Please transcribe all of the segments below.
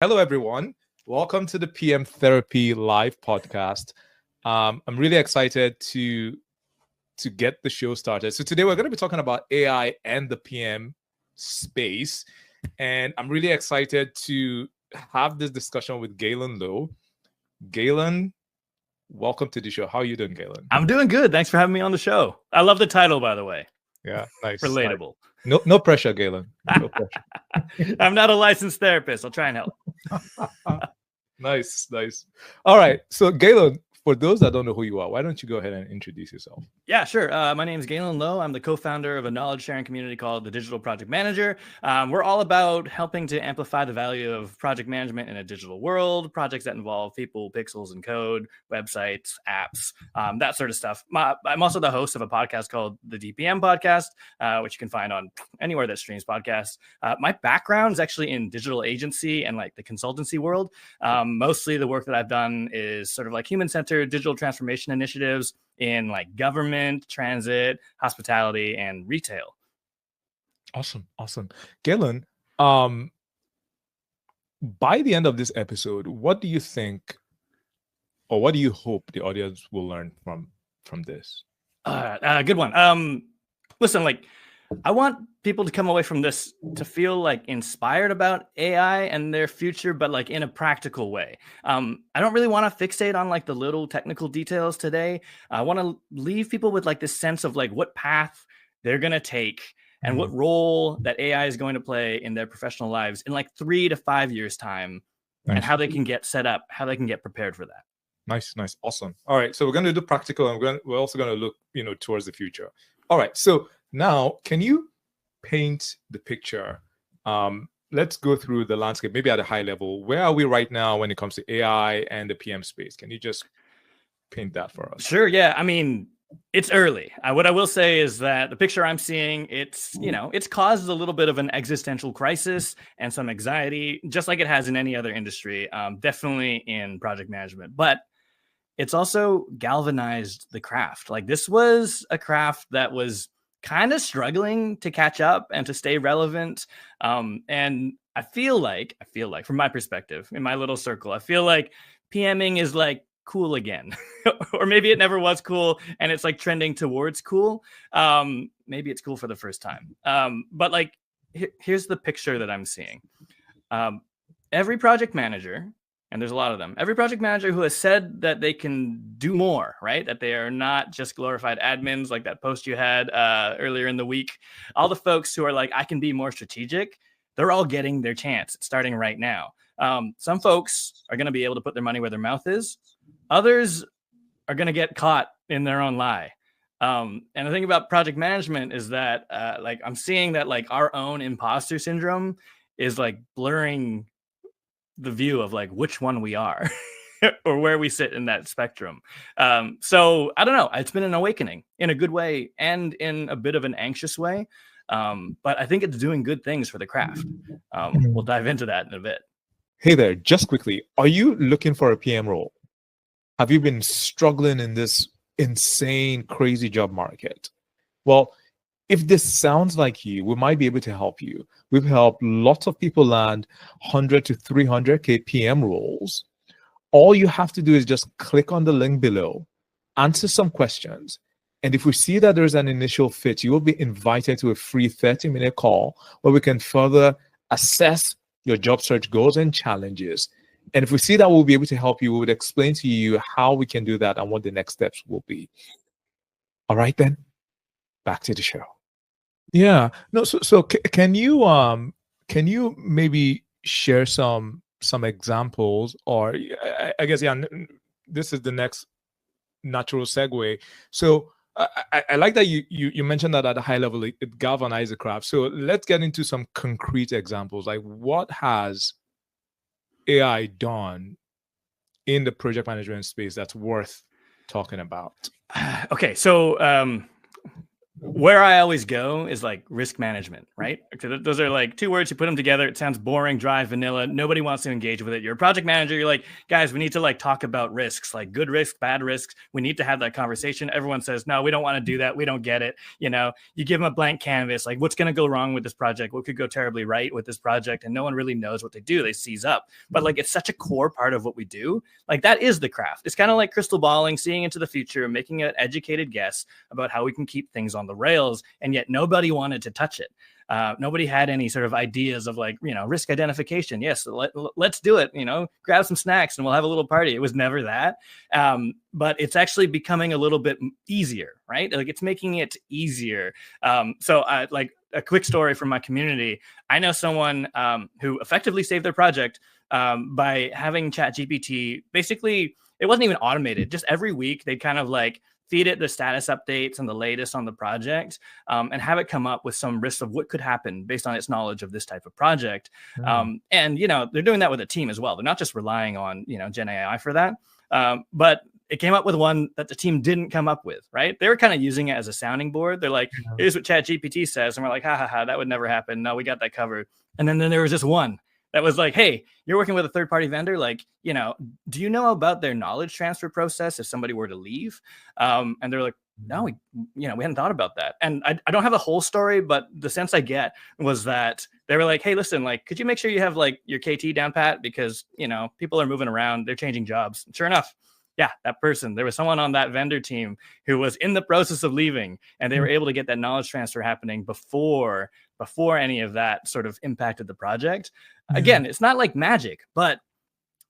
Hello, everyone. Welcome to the PM Therapy Live podcast. I'm really excited to get the show started. So today we're going to be talking about AI and the PM space, and I'm really excited to have this discussion with Galen Low. Galen, welcome to the show. How are you doing, Galen? I'm doing good. Thanks for having me on the show. I love the title, by the way. Yeah, nice. Relatable. Nice. No pressure, Galen. No pressure. I'm not a licensed therapist. I'll try and help. Nice. All right. So, Galen, for those that don't know who you are, why don't you go ahead and introduce yourself? Yeah, sure. My name is Galen Low. I'm the co-founder of a knowledge sharing community called the Digital Project Manager. We're all about helping to amplify the value of project management in a digital world, projects that involve people, pixels, and code, websites, apps, that sort of stuff. I'm also the host of a podcast called the DPM Podcast, which you can find on anywhere that streams podcasts. My background is actually in digital agency and like the consultancy world. Mostly the work that I've done is sort of like human-centered digital transformation initiatives in like government, transit, hospitality, and retail. Awesome. Galen, by the end of this episode, what do you think, or what do you hope the audience will learn from this? Good one. Listen, like, I want people to come away from this to feel like inspired about AI and their future, but like in a practical way. I don't really want to fixate on like the little technical details today. I want to leave people with like this sense of like what path they're going to take and what role that AI is going to play in their professional lives in like 3 to 5 years time, and how they can get set up, how they can get prepared for that. Nice. Awesome. All right. So we're going to do practical, and we're also going to look, towards the future. All right. So now, can you paint the picture? Let's go through the landscape, maybe at a high level. Where are we right now when it comes to AI and the PM space? Can you just paint that for us? Sure. Yeah. I mean, it's early. What I will say is that the picture I'm seeing, it's caused a little bit of an existential crisis and some anxiety, just like it has in any other industry, definitely in project management. But it's also galvanized the craft. Like, this was a craft that was kind of struggling to catch up and to stay relevant. And I feel like from my perspective, in my little circle, I feel like PMing is like cool again, or maybe it never was cool and it's like trending towards cool. Maybe it's cool for the first time. But like, here's the picture that I'm seeing. Every project manager, and there's a lot of them, every project manager who has said that they can do more, right? That they are not just glorified admins, like that post you had earlier in the week. All the folks who are like, I can be more strategic, they're all getting their chance starting right now. Some folks are going to be able to put their money where their mouth is. Others are going to get caught in their own lie. And the thing about project management is that like, I'm seeing that like our own imposter syndrome is like blurring the view of like which one we are or where we sit in that spectrum. So I don't know. It's been an awakening in a good way and in a bit of an anxious way. But I think it's doing good things for the craft. We'll dive into that in a bit. Hey there, just quickly, are you looking for a PM role? Have you been struggling in this insane, crazy job market? Well, if this sounds like you, we might be able to help you. We've helped lots of people land 100 to 300K PM roles. All you have to do is just click on the link below, answer some questions, and if we see that there's an initial fit, you will be invited to a free 30-minute call where we can further assess your job search goals and challenges. And if we see that we'll be able to help you, we would explain to you how we can do that and what the next steps will be. All right, then, back to the show. Yeah. No. So can you maybe share some examples, or I guess this is the next natural segue. So I like that you mentioned that at a high level it galvanized the craft. So let's get into some concrete examples. Like, what has AI done in the project management space that's worth talking about? Okay, so Where I always go is like risk management, right? Because those are like two words, you put them together, it sounds boring, dry, vanilla. Nobody wants to engage with it. You're a project manager, you're like, guys, we need to like talk about risks, like good risks, bad risks. We need to have that conversation. Everyone says, no, we don't want to do that. We don't get it. You know, you give them a blank canvas, like what's going to go wrong with this project? What could go terribly right with this project? And no one really knows what they do. They seize up. But like, it's such a core part of what we do. Like that is the craft. It's kind of like crystal balling, seeing into the future, making an educated guess about how we can keep things on the rails, and yet nobody wanted to touch it. Nobody had any sort of ideas of like, you know, risk identification. Yes, let's do it. You know, grab some snacks and we'll have a little party. It was never that. But it's actually becoming a little bit easier, right? Like it's making it easier. So like a quick story from my community. I know someone who effectively saved their project by having ChatGPT. Basically, it wasn't even automated. Just every week, they'd kind of like feed it the status updates and the latest on the project, and have it come up with some risks of what could happen based on its knowledge of this type of project. And, you know, they're doing that with a team as well. They're not just relying on, you know, GenAI for that. But it came up with one that the team didn't come up with, right? They were kind of using it as a sounding board. They're like, here's what ChatGPT says. And we're like, ha, that would never happen. No, we got that covered. And then there was just one that was like, hey, you're working with a third-party vendor. Like, you know, do you know about their knowledge transfer process if somebody were to leave? And they're like, no, we hadn't thought about that. And I don't have the whole story, but the sense I get was that they were like, hey, listen, like, could you make sure you have like your KT down pat? Because, you know, people are moving around, they're changing jobs. And sure enough, yeah, that person, there was someone on that vendor team who was in the process of leaving, and they were able to get that knowledge transfer happening before any of that sort of impacted the project. Again, it's not like magic, but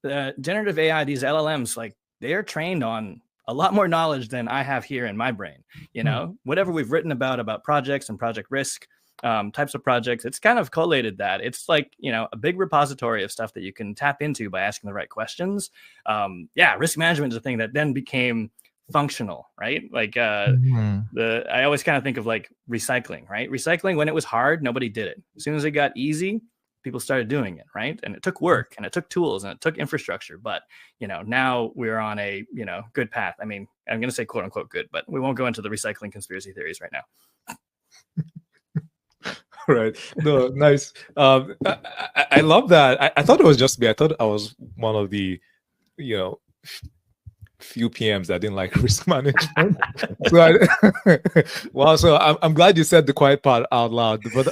the generative AI, these LLMs, like they are trained on a lot more knowledge than I have here in my brain. You know, whatever we've written about projects and project risk, types of projects, it's kind of collated that. It's like, you know, a big repository of stuff that you can tap into by asking the right questions. Yeah, risk management is a thing that then became functional, right? Like I always kind of think of like recycling, right? Recycling, when it was hard, nobody did it. As soon as it got easy, people started doing it, right? And it took work and it took tools and it took infrastructure, but, you know, now we're on a, you know, good path. I mean, I'm going to say quote unquote good, but we won't go into the recycling conspiracy theories right now. Right. No, nice. I love that. I thought it was just me. I thought I was one of the, you know, few PMs that didn't like risk management. Wow. So I'm glad you said the quiet part out loud, but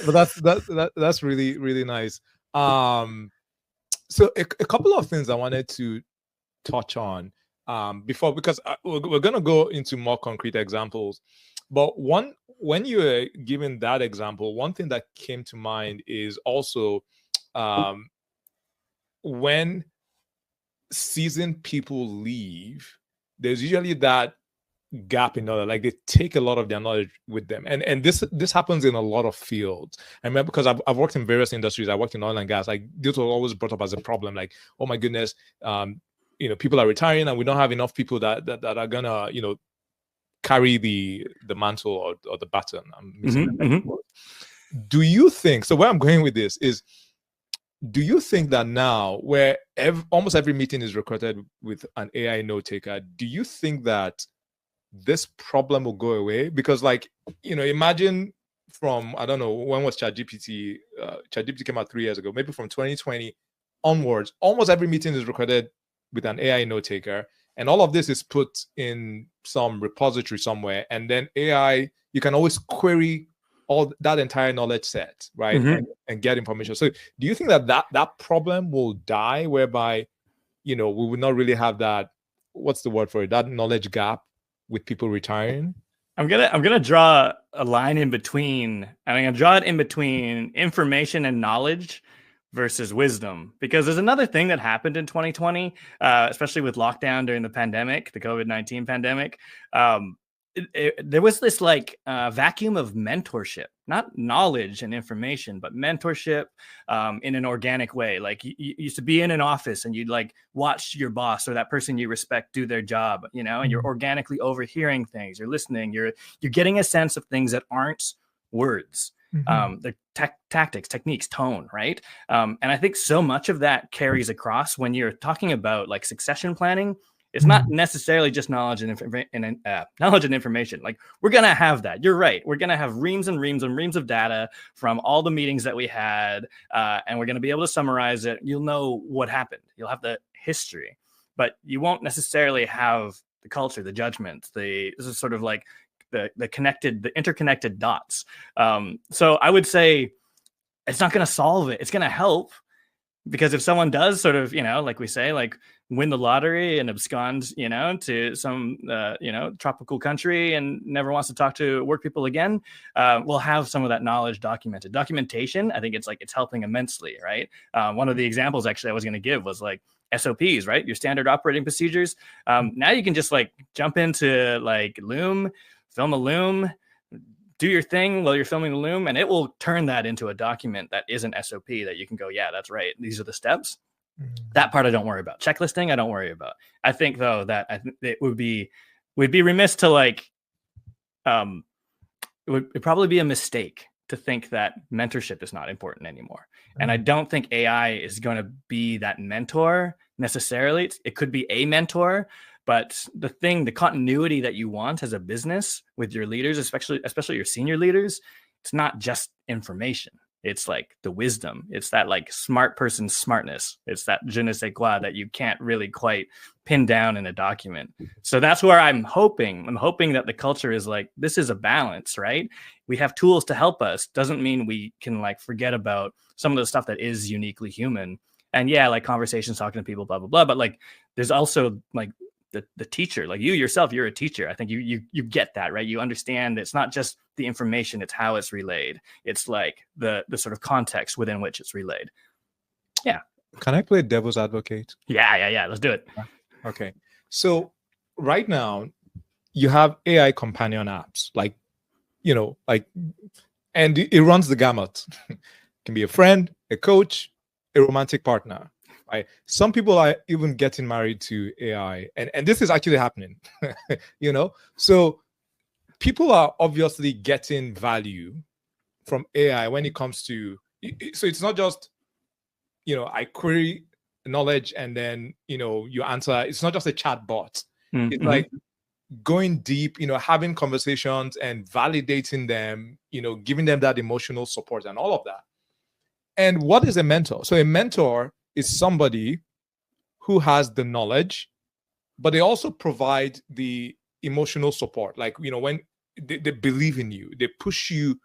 that's really, really nice. So a couple of things I wanted to touch on before, because we're going to go into more concrete examples. But when you were giving that example, one thing that came to mind is also when seasoned people leave, there's usually that gap in knowledge. Like they take a lot of their knowledge with them, and this happens in a lot of fields. I remember, because I've worked in various industries. I worked in oil and gas. Like this was always brought up as a problem. Like, oh my goodness, you know, people are retiring and we don't have enough people that are gonna, you know, carry the mantle or the baton. Do you think, so where I'm going with this is, do you think that now, where almost every meeting is recorded with an AI note taker, do you think that this problem will go away? Because, like, you know, imagine from, I don't know, when was ChatGPT? ChatGPT came out 3 years ago. Maybe from 2020 onwards, almost every meeting is recorded with an AI note taker, and all of this is put in some repository somewhere, and then AI, you can always query all that entire knowledge set, right? And get information. So do you think that problem will die, whereby, you know, we would not really have that, what's the word for it, that knowledge gap with people retiring? I'm gonna draw a line in between. I'm gonna draw it in between information and knowledge versus wisdom, because there's another thing that happened in 2020, especially with lockdown during the pandemic, the COVID-19 pandemic. There was this like vacuum of mentorship, not knowledge and information, but mentorship in an organic way. Like you used to be in an office and you'd like watch your boss or that person you respect do their job, you know, and you're organically overhearing things, you're listening, you're getting a sense of things that aren't words. The tactics, techniques, tone, right? And I think so much of that carries across when you're talking about like succession planning. It's not necessarily just knowledge and information. Like, we're going to have that. You're right. We're going to have reams and reams and reams of data from all the meetings that we had. And we're going to be able to summarize it. You'll know what happened. You'll have the history, but you won't necessarily have the culture, the judgment, this is sort of like the interconnected dots. So I would say it's not going to solve it. It's going to help, because if someone does sort of, like we say, like win the lottery and abscond, to some, tropical country and never wants to talk to work people again, we'll have some of that knowledge documented. Documentation, I think it's helping immensely, right? One of the examples actually I was going to give was like SOPs, right? Your standard operating procedures. Now you can just like jump into like Loom, film a Loom, do your thing while you're filming the Loom, and it will turn that into a document that is an SOP that you can go, yeah, that's right. These are the steps. That part I don't worry about. Checklisting, I don't worry about. I think though that we'd be remiss to like, it'd probably be a mistake to think that mentorship is not important anymore. And I don't think AI is going to be that mentor necessarily. It could be a mentor, but the continuity that you want as a business with your leaders, especially your senior leaders, it's not just information. It's like the wisdom. It's that like smart person's smartness. It's that je ne sais quoi that you can't really quite pin down in a document. So that's where I'm hoping. I'm hoping that the culture is like, this is a balance, right? We have tools to help us. Doesn't mean we can like forget about some of the stuff that is uniquely human. And yeah, like conversations, talking to people, blah, blah, blah. But like, there's also like the teacher, like you yourself, you're a teacher. I think you get that, right? You understand it's not just the information, it's how it's relayed. It's like the sort of context within which it's relayed. Yeah. Can I play devil's advocate? Yeah. Let's do it. Okay. So right now you have AI companion apps, and it runs the gamut. It can be a friend, a coach, a romantic partner. Right. Some people are even getting married to AI, and this is actually happening. So people are obviously getting value from AI when it comes to. So it's not just, I query knowledge and then you answer. It's not just a chat bot. Mm-hmm. It's like going deep, having conversations and validating them, giving them that emotional support and all of that. And what is a mentor? So a mentor is somebody who has the knowledge, but they also provide the emotional support. Like, when they believe in you, they push you,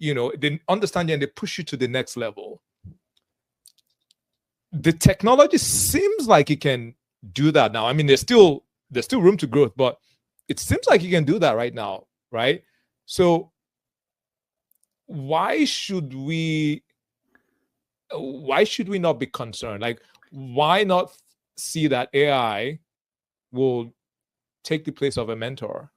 they understand you and they push you to the next level. The technology seems like it can do that now. I mean, there's still room to growth, but it seems like you can do that right now, right? So why should we not be concerned? Like, why not see that AI will take the place of a mentor?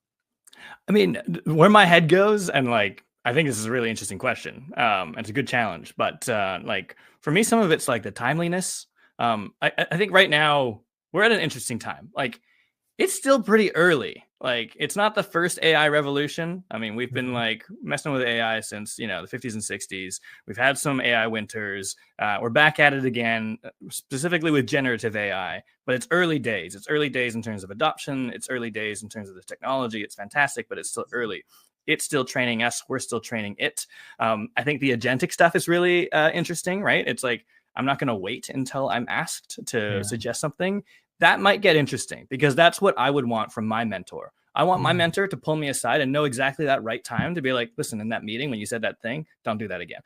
I mean, where my head goes, and like, I think this is a really interesting question. It's a good challenge, but like for me, some of it's like the timeliness. I think right now we're at an interesting time. Like, it's still pretty early. Like, it's not the first AI revolution. I mean, we've been like messing with AI since, the 50s and 60s. We've had some AI winters. We're back at it again, specifically with generative AI, but it's early days. It's early days in terms of adoption. It's early days in terms of the technology. It's fantastic, but it's still early. It's still training us. We're still training it. I think the agentic stuff is really interesting, right? It's like, I'm not going to wait until I'm asked to suggest something. That might get interesting, because that's what I would want from my mentor. I want my mentor to pull me aside and know exactly that right time to be like, listen, in that meeting, when you said that thing, don't do that again.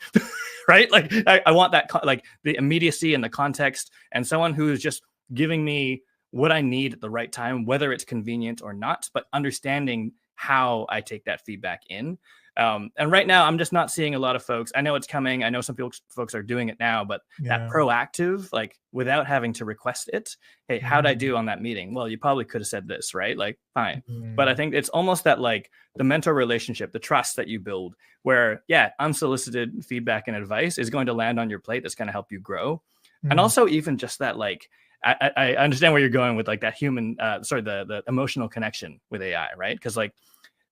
Right? Like, I want that, like the immediacy and the context, and someone who is just giving me what I need at the right time, whether it's convenient or not, but understanding how I take that feedback in. And right now, I'm just not seeing a lot of folks. I know it's coming. I know some folks are doing it now, but that proactive, like without having to request it. Hey, how'd I do on that meeting? Well, you probably could have said this, right? Like, fine. But I think it's almost that like the mentor relationship, the trust that you build, where unsolicited feedback and advice is going to land on your plate. That's going to help you grow. And also even just that, like, I understand where you're going with like that human, the emotional connection with AI, right? Because like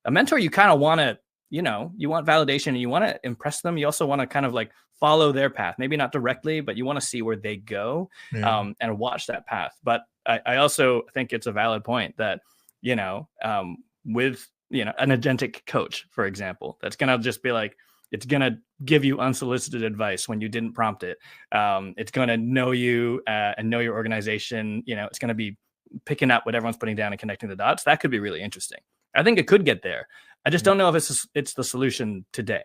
a mentor, you kind of want to, you want validation and you want to impress them. You also want to kind of like follow their path, maybe not directly, but you want to see where they go and watch that path. But I also think it's a valid point that, with, an agentic coach, for example, that's going to just be like, it's going to give you unsolicited advice when you didn't prompt it. It's going to know you and know your organization. It's going to be picking up what everyone's putting down and connecting the dots. That could be really interesting. I think it could get there. I just don't know if it's the solution today.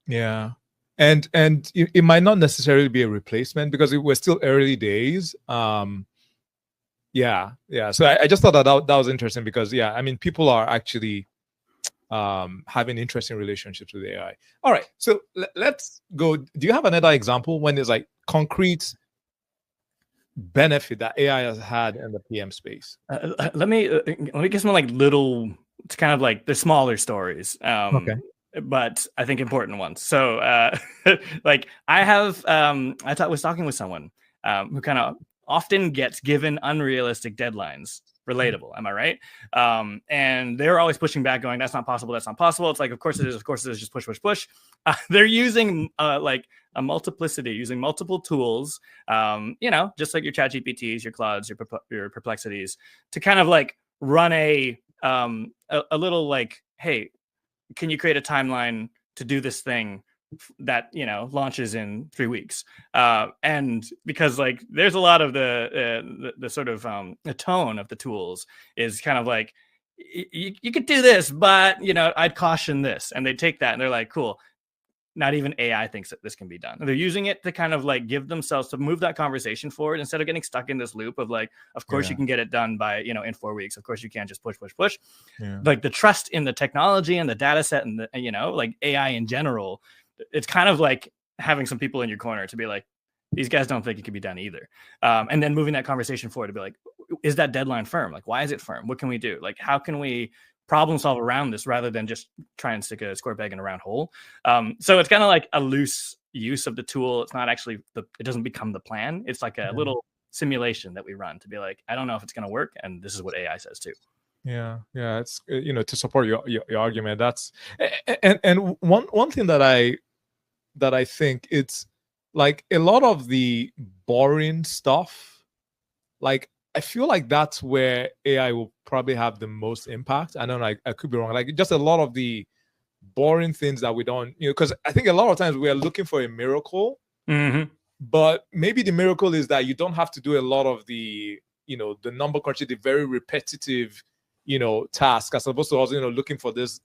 Yeah. And it might not necessarily be a replacement because we're still early days. Yeah. So I just thought that was interesting because, I mean, people are actually having interesting relationships with AI. All right. So let's go. Do you have another example when there's like concrete benefit that AI has had in the PM space? Let me get some like little, it's kind of like the smaller stories. Okay. But I think important ones. So like I was talking with someone who kind of often gets given unrealistic deadlines. Relatable, am I right? And they're always pushing back, going, "That's not possible. That's not possible." It's like, of course it is. Of course it is. Just push, push, push. They're using like a multiplicity, using multiple tools. Just like your ChatGPTs, your Claudes, your Perplexities, to kind of like run a little like, hey, can you create a timeline to do this thing that launches in 3 weeks, and because like there's a lot of the sort of the tone of the tools is kind of like you could do this, but I'd caution this, and they take that and they're like, cool, not even AI thinks that this can be done. They're using it to kind of like give themselves to move that conversation forward instead of getting stuck in this loop of like, of course you can get it done by in 4 weeks, of course you can't just push. Like the trust in the technology and the data set and the like AI in general, it's kind of like having some people in your corner to be like, these guys don't think it can be done either. And then moving that conversation forward to be like, is that deadline firm? Like, why is it firm? What can we do? Like, how can we problem solve around this rather than just try and stick a square peg in a round hole? So it's kind of like a loose use of the tool. It's not actually it doesn't become the plan. It's like a little simulation that we run to be like, I don't know if it's going to work. And this is what AI says too. Yeah, it's to support your argument. That's and one thing that I think it's like a lot of the boring stuff, like I feel like that's where AI will probably have the most impact. I don't know, I could be wrong. Like just a lot of the boring things that we don't, because I think a lot of times we are looking for a miracle, but maybe the miracle is that you don't have to do a lot of the, the number crunching, the very repetitive, task, as opposed to also, looking for this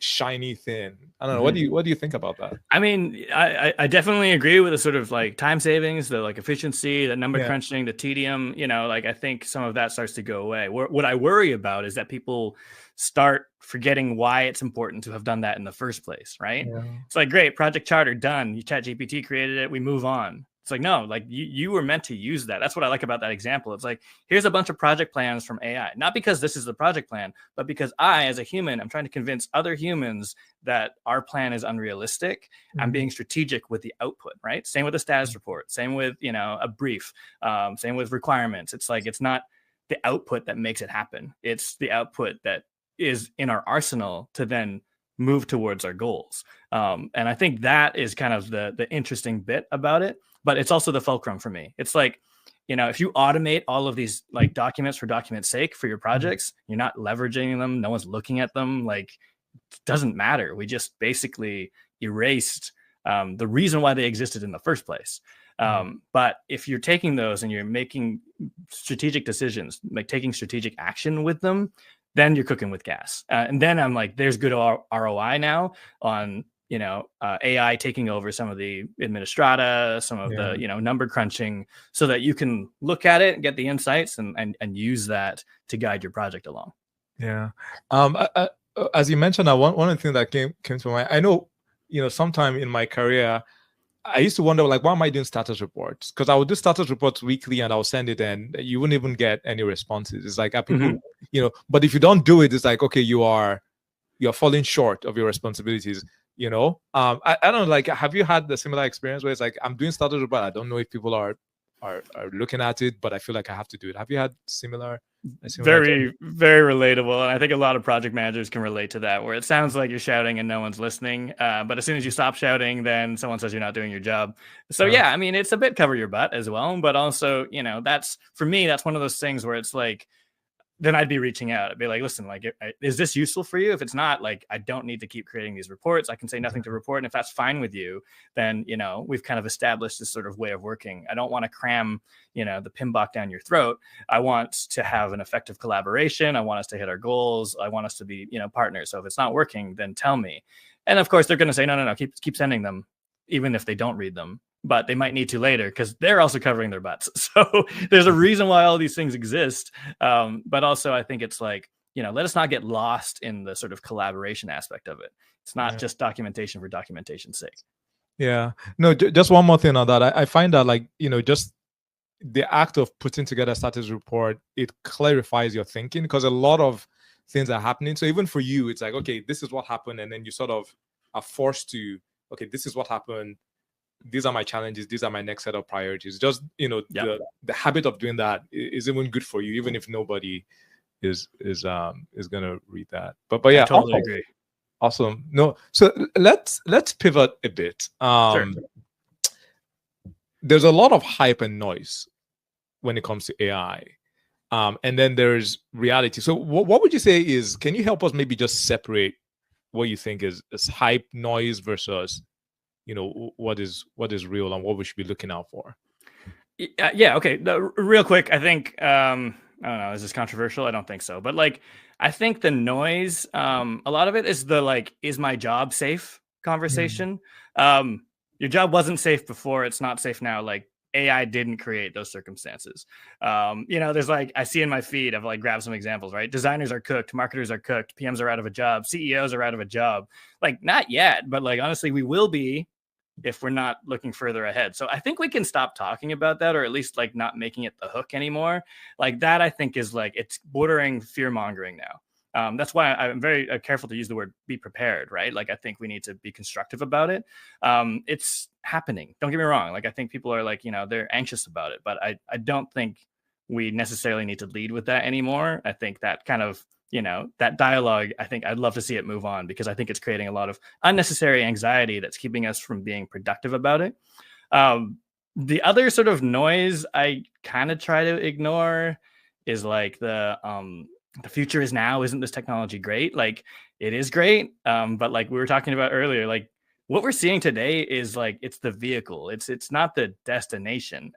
shiny thing. I don't know. What do you think about that? I mean, I definitely agree with the sort of like time savings, the like efficiency, the number crunching, the tedium, like I think some of that starts to go away. What I worry about is that people start forgetting why it's important to have done that in the first place, right? It's like, great, project charter done, ChatGPT created it, we move on. It's like, no, like you were meant to use that. That's what I like about that example. It's like, here's a bunch of project plans from AI, not because this is the project plan, but because I, as a human, I'm trying to convince other humans that our plan is unrealistic. I'm being strategic with the output, right? Same with a status report, same with, a brief, same with requirements. It's like, it's not the output that makes it happen. It's the output that is in our arsenal to then move towards our goals. And I think that is kind of the interesting bit about it. But it's also the fulcrum for me. It's like, if you automate all of these like documents for document's sake for your projects, you're not leveraging them. No one's looking at them. Like, it doesn't matter. We just basically erased the reason why they existed in the first place. But if you're taking those and you're making strategic decisions, like taking strategic action with them, then you're cooking with gas. And then I'm like, there's good ROI now on AI taking over some of the administrata, some of the, number crunching, so that you can look at it and get the insights and use that to guide your project along. Yeah. As you mentioned, one of the things that came to mind, I know, sometime in my career, I used to wonder, like, why am I doing status reports? Because I would do status reports weekly and I'll send it and you wouldn't even get any responses. It's like, people, but if you don't do it, it's like, okay, you're falling short of your responsibilities. I don't know, like, have you had the similar experience where it's like, I'm doing status report, I don't know if people are looking at it, but I feel like I have to do it. Have you had similar I see what I'm saying. Very, very relatable. And I think a lot of project managers can relate to that, where it sounds like you're shouting and no one's listening. But as soon as you stop shouting, then someone says you're not doing your job. So, Uh, yeah, I mean, it's a bit cover your butt as well. But also, that's for me, that's one of those things where it's like, then I'd be reaching out. I'd be like, listen, like, is this useful for you? If it's not, like, I don't need to keep creating these reports. I can say nothing to report. And if that's fine with you, then, we've kind of established this sort of way of working. I don't want to cram, the PMBOK down your throat. I want to have an effective collaboration. I want us to hit our goals. I want us to be, partners. So if it's not working, then tell me. And of course, they're going to say, no, keep sending them, even if they don't read them. But they might need to later because they're also covering their butts. So there's a reason why all these things exist. But also, I think it's like, let us not get lost in the sort of collaboration aspect of it. It's not just documentation for documentation's sake. Yeah. No, just one more thing on that. I find that, like, just the act of putting together a status report, it clarifies your thinking, because a lot of things are happening. So even for you, it's like, okay, this is what happened. And then you sort of are forced to, okay, this is what happened. These are my challenges. These are my next set of priorities. Just, the habit of doing that is even good for you, even if nobody is gonna read that. But yeah, I totally agree. Awesome. No, so let's pivot a bit. Sure. There's a lot of hype and noise when it comes to AI, and then there's reality. So what would you say is? Can you help us maybe just separate what you think is hype, noise versus what is real and what we should be looking out for? Yeah. Okay. Real quick, I think I don't know. Is this controversial? I don't think so. But like, I think the noise, a lot of it is the like, is my job safe conversation. Your job wasn't safe before. It's not safe now. Like, AI didn't create those circumstances. There's like, I see in my feed, I've like grabbed some examples, right? Designers are cooked, marketers are cooked, PMs are out of a job, CEOs are out of a job. Like, not yet, but like, honestly, we will be if we're not looking further ahead. So I think we can stop talking about that, or at least like not making it the hook anymore. Like that, I think is like, it's bordering fear mongering now. That's why I'm very careful to use the word be prepared, right? Like, I think we need to be constructive about it. It's happening. Don't get me wrong. Like, I think people are like, they're anxious about it, but I don't think we necessarily need to lead with that anymore. I think that kind of, that dialogue, I think I'd love to see it move on, because I think it's creating a lot of unnecessary anxiety that's keeping us from being productive about it. The other sort of noise I kind of try to ignore is like the future is now. Isn't this technology great? Like, it is great. But like we were talking about earlier, like what we're seeing today is like, it's the vehicle. It's not the destination.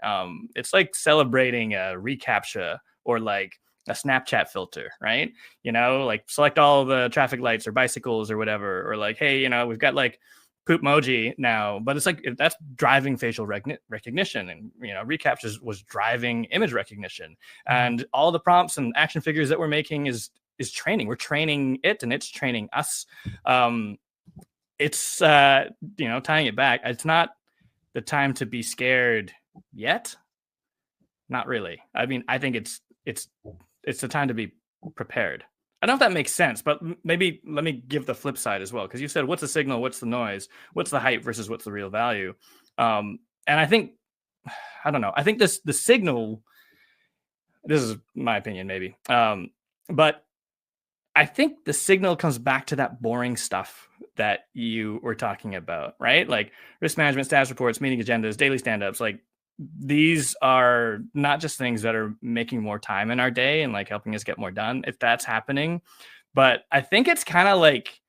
It's like celebrating a reCAPTCHA or like a Snapchat filter, right? Like select all the traffic lights or bicycles or whatever, or like, hey, we've got like Poopmoji now, but it's like that's driving facial recognition, and reCAPTCHA was driving image recognition, and all the prompts and action figures that we're making is training. We're training it, and it's training us. It's tying it back. It's not the time to be scared yet. Not really. I mean, I think it's the time to be prepared. I don't know if that makes sense, but maybe let me give the flip side as well. Because you said, what's the signal? What's the noise? What's the hype versus what's the real value? And I think, I don't know. I think the signal, this is my opinion, maybe. But I think the signal comes back to that boring stuff that you were talking about, right? Like risk management, status reports, meeting agendas, daily stand-ups, like these are not just things that are making more time in our day and like helping us get more done, if that's happening. But I think it's kind of like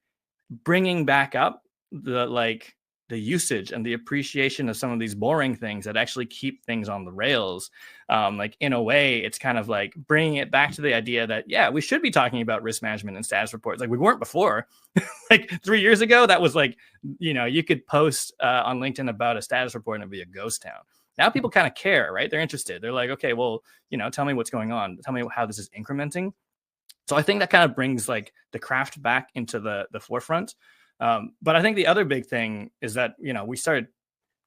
bringing back up the usage and the appreciation of some of these boring things that actually keep things on the rails. Like in a way, it's kind of like bringing it back to the idea that, yeah, we should be talking about risk management and status reports. Like we weren't before. Like 3 years ago, that was like, you could post on LinkedIn about a status report and it'd be a ghost town. Now people kind of care, right? They're interested. They're like, okay, well, tell me what's going on. Tell me how this is incrementing. So I think that kind of brings like the craft back into the forefront. But I think the other big thing is that, we started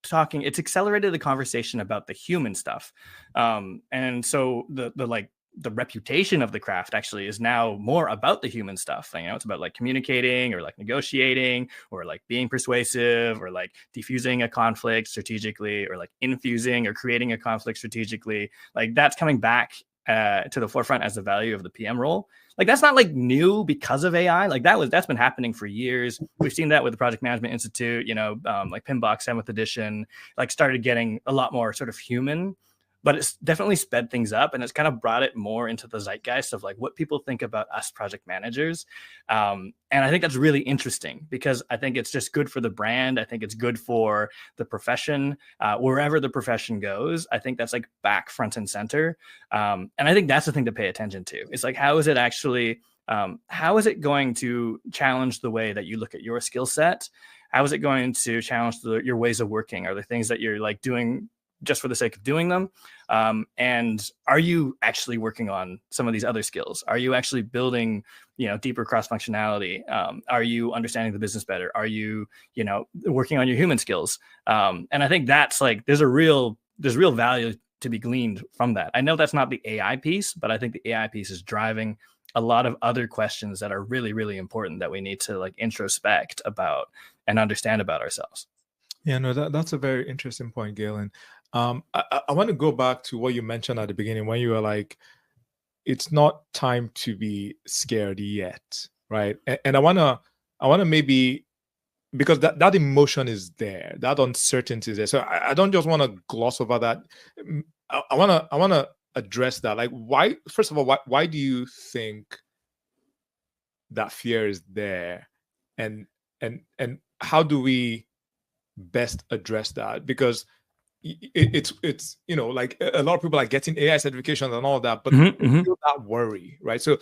talking, it's accelerated the conversation about the human stuff. And so the reputation of the craft actually is now more about the human stuff. It's about like communicating or like negotiating or like being persuasive or like diffusing a conflict strategically or like infusing or creating a conflict strategically. Like that's coming back to the forefront as the value of the PM role. Like that's not like new because of AI. Like that's been happening for years. We've seen that with the Project Management Institute, like Pinbox 7th edition, like started getting a lot more sort of human, but it's definitely sped things up, and it's kind of brought it more into the zeitgeist of like what people think about us project managers. And I think that's really interesting because I think it's just good for the brand. I think it's good for the profession, wherever the profession goes. I think that's like back front and center. And I think that's the thing to pay attention to. It's like, how is it actually, how is it going to challenge the way that you look at your skill set? How is it going to challenge your ways of working? Are there things that you're like doing just for the sake of doing them? And are you actually working on some of these other skills? Are you actually building, deeper cross functionality? Are you understanding the business better? Are you, working on your human skills? And I think that's like, there's real value to be gleaned from that. I know that's not the AI piece, but I think the AI piece is driving a lot of other questions that are really, really important that we need to like introspect about and understand about ourselves. Yeah, no, that's a very interesting point, Galen. I want to go back to what you mentioned at the beginning when you were like, it's not time to be scared yet, right? And I wanna maybe, because that emotion is there, that uncertainty is there. So I don't just want to gloss over that. I wanna address that. Like, why? First of all, why do you think that fear is there, and how do we best address that? Because it's like a lot of people are getting AI certifications and all that, but feel that worry, right? So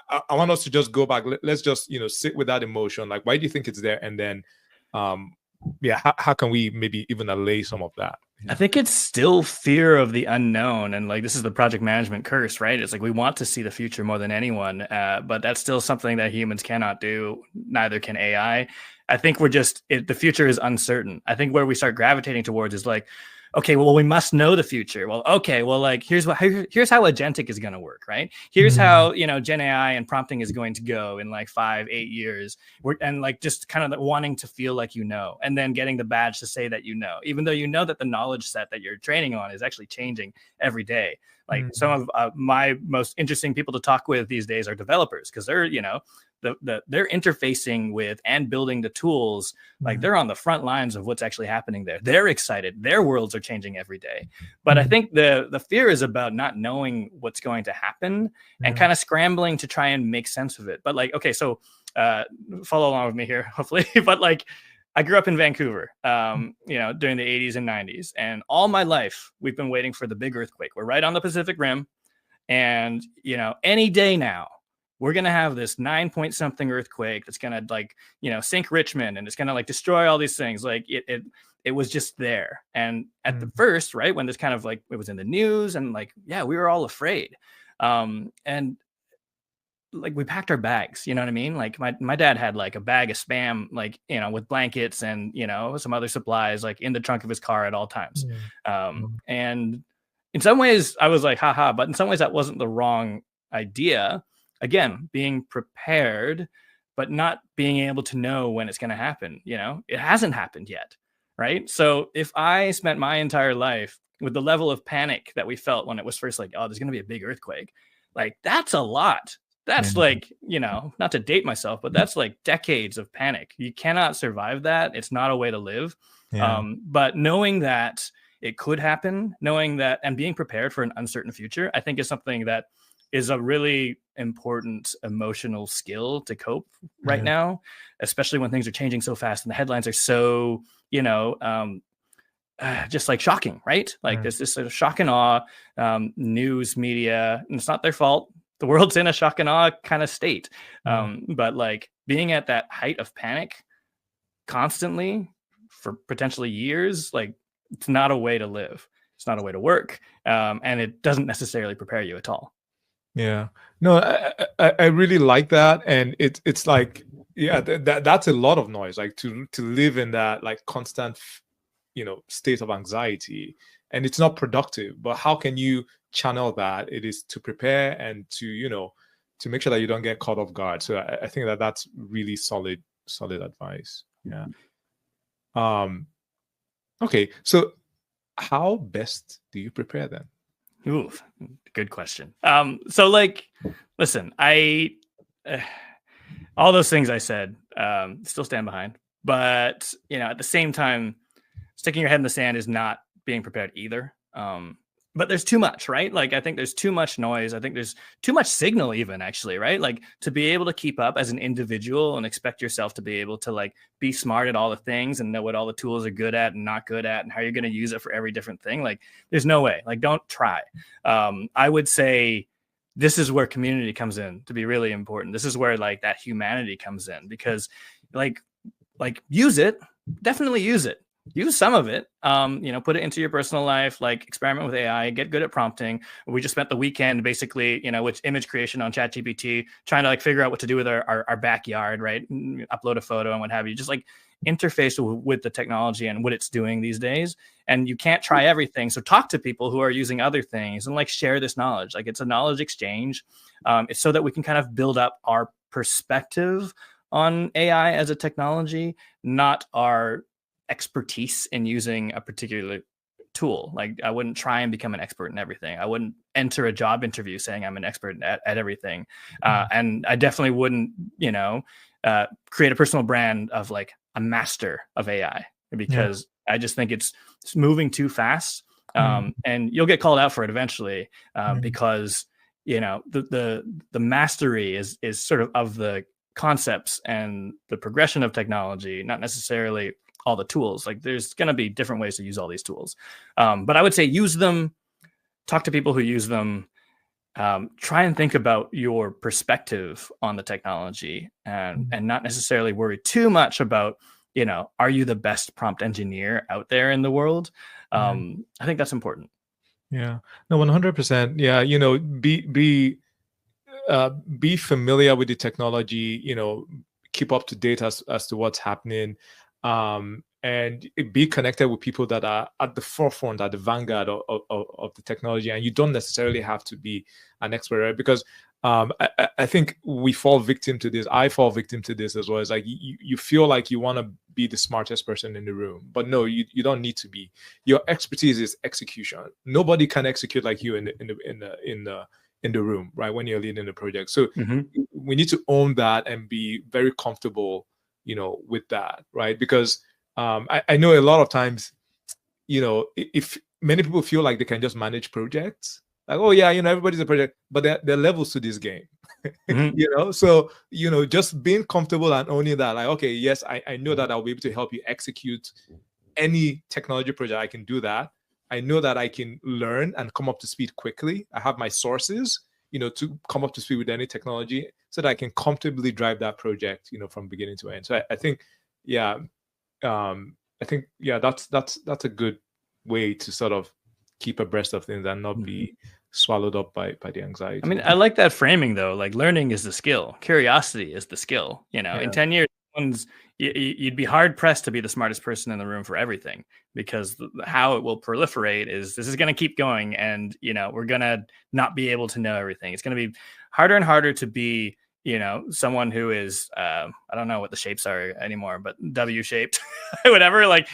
I want us to just go back. Let's just sit with that emotion. Like, why do you think it's there? And then how can we maybe even allay some of that? I think it's still fear of the unknown. And like, this is the project management curse, right? It's like, we want to see the future more than anyone, but that's still something that humans cannot do. Neither can AI. I think the future is uncertain. I think where we start gravitating towards is like, okay, well, we must know the future. Well, okay, well, like here's how agentic is going to work, right? Here's how GenAI and prompting is going to go in like 5-8 years, and like just kind of wanting to feel like and then getting the badge to say that even though that the knowledge set that you're training on is actually changing every day. Like some of my most interesting people to talk with these days are developers, because they're they're interfacing with and building the tools. Like they're on the front lines of what's actually happening there. They're excited. Their worlds are changing every day. But I think the fear is about not knowing what's going to happen and kind of scrambling to try and make sense of it. But like, okay, so follow along with me here, hopefully. But like, I grew up in Vancouver, during the 80s and 90s. And all my life, we've been waiting for the big earthquake. We're right on the Pacific Rim. And, any day now, we're going to have this 9-point something earthquake that's going to like, sink Richmond, and it's going to like destroy all these things. Like it was just there. And at the first, right, when this kind of like, it was in the news and like, yeah, we were all afraid. And like we packed our bags, you know what I mean? Like my dad had like a bag of Spam, like, with blankets and, some other supplies, like in the trunk of his car at all times. And in some ways I was like, haha, but in some ways that wasn't the wrong idea. Again, being prepared, but not being able to know when it's going to happen. It hasn't happened yet. Right. So if I spent my entire life with the level of panic that we felt when it was first like, oh, there's going to be a big earthquake, like that's a lot. That's like, not to date myself, but that's like decades of panic. You cannot survive that. It's not a way to live. But knowing that it could happen, knowing that, and being prepared for an uncertain future, I think is something that is a really important emotional skill to cope right now, especially when things are changing so fast and the headlines are so, just like shocking, right? Like there's this sort of shock and awe, news media, and it's not their fault. The world's in a shock and awe kind of state. But like being at that height of panic constantly for potentially years, like it's not a way to live. It's not a way to work. And it doesn't necessarily prepare you at all. Yeah, no, I really like that. And it's like, yeah, that's a lot of noise, like to live in that like constant, state of anxiety, and it's not productive. But how can you channel that? It is to prepare and to make sure that you don't get caught off guard. So I think that's really solid advice. Yeah. Okay, so how best do you prepare then? Ooh, good question. So like, listen, all those things I said, still stand behind. But at the same time, sticking your head in the sand is not being prepared either. But there's too much, right? Like I think there's too much noise. I think there's too much signal, even actually, right? Like to be able to keep up as an individual and expect yourself to be able to like be smart at all the things and know what all the tools are good at and not good at and how you're going to use it for every different thing. Like there's no way. Like don't try. I would say this is where community comes in to be really important. This is where like that humanity comes in because like use it, definitely use it. Use some of it, put it into your personal life, like experiment with AI, get good at prompting. We just spent the weekend basically, with image creation on ChatGPT, trying to like figure out what to do with our backyard, right? Upload a photo and what have you. Just like interface with the technology and what it's doing these days. And you can't try everything. So talk to people who are using other things and like share this knowledge. Like it's a knowledge exchange. It's so that we can kind of build up our perspective on AI as a technology, not our expertise in using a particular tool. Like I wouldn't try and become an expert in everything. I wouldn't enter a job interview saying I'm an expert at everything. And I definitely wouldn't, create a personal brand of like a master of AI because I just think it's moving too fast. And you'll get called out for it eventually because, the mastery is sort of the concepts and the progression of technology, not necessarily all the tools. Like there's going to be different ways to use all these tools. But I would say use them, talk to people who use them, try and think about your perspective on the technology and not necessarily worry too much about, are you the best prompt engineer out there in the world? I think that's important. Yeah, no, 100%. Yeah, be familiar with the technology, keep up to date as to what's happening, and be connected with people that are at the forefront, at the vanguard of the technology. And you don't necessarily have to be an expert, right? Because I think we fall victim to this. I fall victim to this as well. It's like you feel like you want to be the smartest person in the room, but no, you don't need to be. Your expertise is execution. Nobody can execute like you in the room, right? When you're leading the project. So we need to own that and be very comfortable, with that, right? Because I know a lot of times, if many people feel like they can just manage projects, like, oh yeah, everybody's a project, but there are levels to this game. So just being comfortable and owning that, like, okay, yes, I know that I'll be able to help you execute any technology project. I can do that. I know that I can learn and come up to speed quickly. I have my sources, to come up to speed with any technology so that I can comfortably drive that project, from beginning to end. So I think, that's a good way to sort of keep abreast of things and not be swallowed up by the anxiety. I mean, I like that framing though. Like learning is the skill, curiosity is the skill. In 10 years, you'd be hard pressed to be the smartest person in the room for everything, because how it will proliferate is this is going to keep going, and we're going to not be able to know everything. It's going to be harder and harder to be someone who is I don't know what the shapes are anymore, but W shaped, whatever, like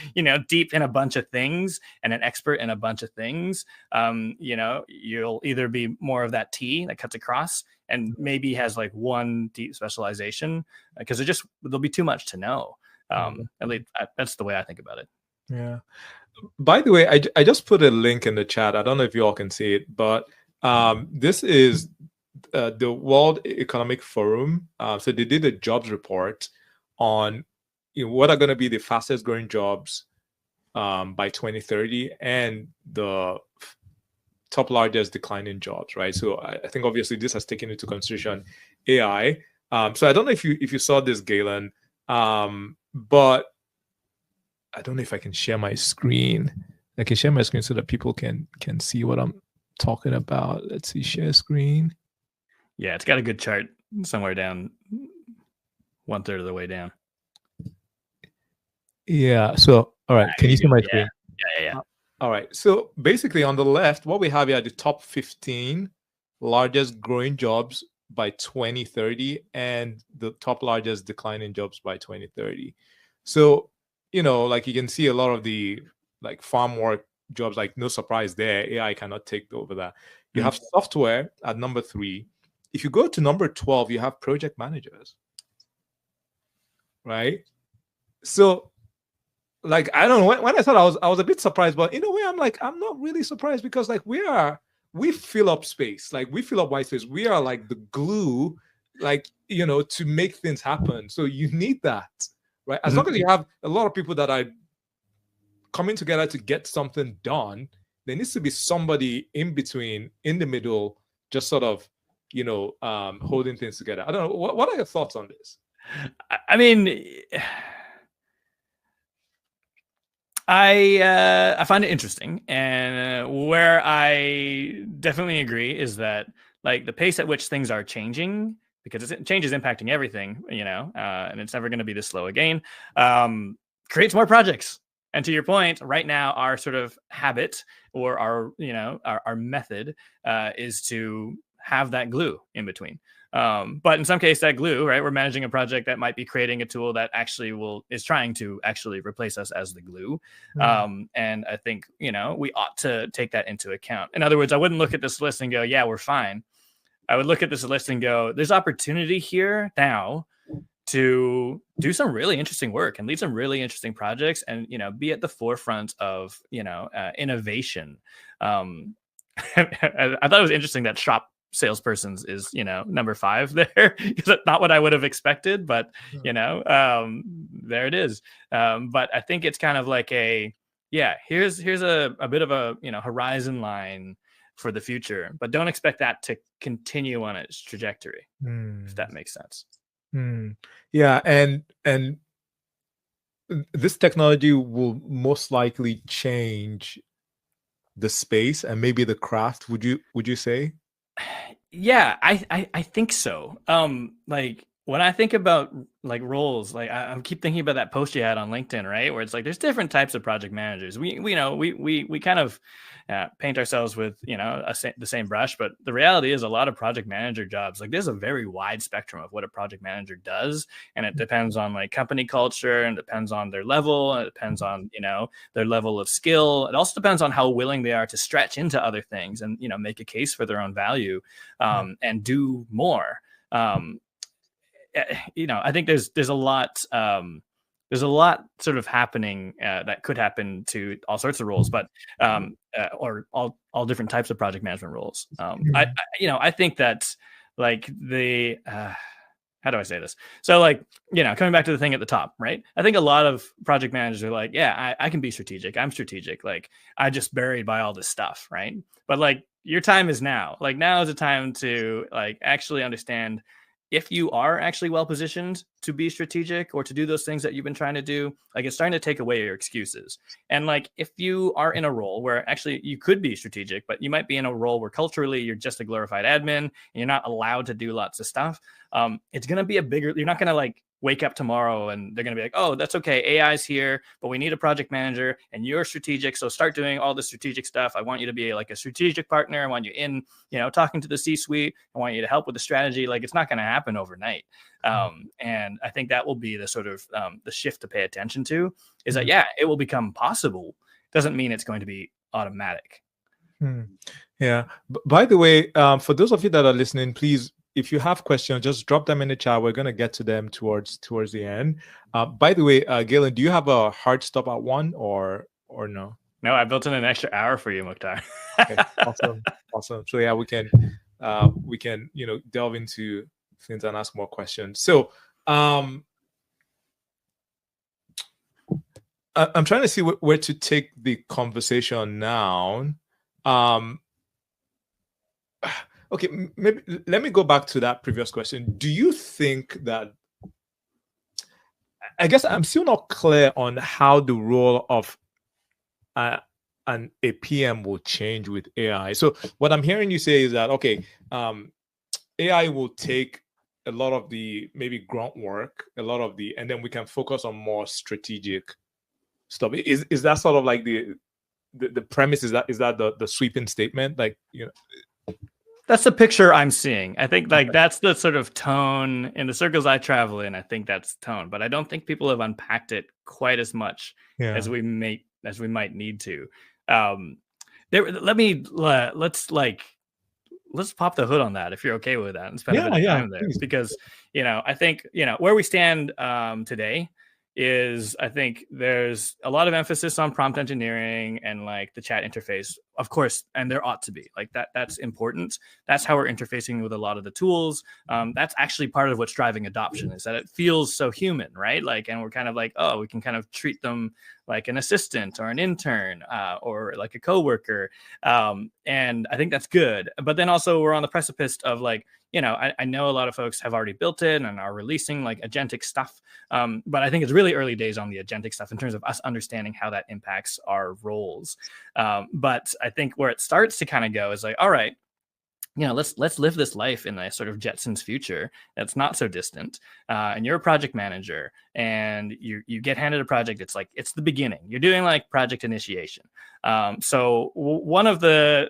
deep in a bunch of things and an expert in a bunch of things. You'll either be more of that T that cuts across and maybe has like one deep specialization, because there'll be too much to know. At least that's the way I think about it. Yeah. By the way, I just put a link in the chat. I don't know if you all can see it, but this is the World Economic Forum. So they did a jobs report on what are going to be the fastest growing jobs by 2030 and the top largest declining jobs, right? So I think obviously this has taken into consideration AI. So I don't know if you saw this, Galen, but I don't know if I can share my screen. I can share my screen so that people can see what I'm talking about. Let's see, share screen. Yeah, it's got a good chart somewhere down 1/3 of the way down. Yeah. So, all right. Can you see my screen? Yeah. All right. So basically on the left, what we have here are the top 15 largest growing jobs by 2030 and the top largest declining jobs by 2030. So, like you can see a lot of the like farm work jobs, like no surprise there, AI cannot take over that. You have software at number 3. If you go to number 12, you have project managers, right? So, like, I don't know, when I thought, I was a bit surprised, but in a way, I'm like, I'm not really surprised, because like we fill up space, like we fill up white space. We are like the glue, like, to make things happen. So you need that, right? As long as you have a lot of people that are coming together to get something done, there needs to be somebody in between, in the middle, just sort of, holding things together. I don't know. What are your thoughts on this? I mean, I find it interesting, and where I definitely agree is that, like, the pace at which things are changing, because change is impacting everything, and it's never going to be this slow again, creates more projects. And to your point, right now, our sort of habit, or our method, is to have that glue in between. But in some case, that glue, right? We're managing a project that might be creating a tool that actually is trying to actually replace us as the glue. And I think, we ought to take that into account. In other words, I wouldn't look at this list and go, yeah, we're fine. I would look at this list and go, there's opportunity here now to do some really interesting work and lead some really interesting projects, and, be at the forefront of, innovation. I thought it was interesting that shop salespersons is number 5 there, because that's not what I would have expected, but there it is. But I think it's kind of like here's a bit of a horizon line for the future, but don't expect that to continue on its trajectory, if that makes sense. Yeah, and this technology will most likely change the space and maybe the craft. Would you say? Yeah, I think so. Like, when I think about like roles, like I keep thinking about that post you had on LinkedIn, right? Where it's like there's different types of project managers. We kind of paint ourselves with the same brush, but the reality is a lot of project manager jobs, like, there's a very wide spectrum of what a project manager does, and it depends on like company culture, and depends on their level, and it depends on their level of skill. It also depends on how willing they are to stretch into other things and make a case for their own value, and do more. I think there's a lot sort of happening that could happen to all sorts of roles, but or all different types of project management roles. I think that, like, the how do I say this? So, like, coming back to the thing at the top, right? I think a lot of project managers are like, yeah, I can be strategic. I'm strategic. Like, I just buried by all this stuff, right? But like, your time is now. Like, now is the time to like actually understand if you are actually well positioned to be strategic or to do those things that you've been trying to do. Like, it's starting to take away your excuses. And like, if you are in a role where actually you could be strategic, but you might be in a role where culturally you're just a glorified admin and you're not allowed to do lots of stuff, it's going to be you're not going to like wake up tomorrow and they're going to be like, oh, that's okay, AI's here, but we need a project manager and you're strategic, so start doing all the strategic stuff. I want you to be like a strategic partner. I want you in, talking to the C-suite. I want you to help with the strategy. Like, it's not going to happen overnight. And I think that will be the sort of the shift to pay attention to, is that, yeah, it will become possible. Doesn't mean it's going to be automatic. Yeah. By the way, for those of you that are listening, please, if you have questions, just drop them in the chat. We're going to get to them towards the end. By the way, Galen, do you have a hard stop at 1 or no? No, I built in an extra hour for you, Mukhtar. Okay, awesome. So yeah, we can delve into things and ask more questions. So I'm trying to see where to take the conversation now. Okay, maybe let me go back to that previous question. Do you think that, I guess I'm still not clear on how the role of a PM will change with AI. So what I'm hearing you say is that, okay, AI will take a lot of the maybe grunt work, and then we can focus on more strategic stuff. Is that sort of like the premise? Is that the sweeping statement? Like, That's the picture I'm seeing. I think like that's the sort of tone in the circles I travel in. I think that's tone, but I don't think people have unpacked it quite as much as we might need to. Let's pop the hood on that if you're okay with that and spend a bit of time there, please. because I think where we stand today is, I think there's a lot of emphasis on prompt engineering and like the chat interface, of course, and there ought to be like that's important. That's how we're interfacing with a lot of the tools. That's actually part of what's driving adoption, is that it feels so human, right? Like, and we're kind of like, oh, we can kind of treat them like an assistant or an intern or like a coworker. And I think that's good. But then also we're on the precipice of like, I know a lot of folks have already built it and are releasing like agentic stuff. But I think it's really early days on the agentic stuff in terms of us understanding how that impacts our roles. But I think where it starts to kind of go is like, all right, let's live this life in a sort of Jetsons future that's not so distant. And you're a project manager and you get handed a project. It's like, it's the beginning. You're doing like project initiation. So one of the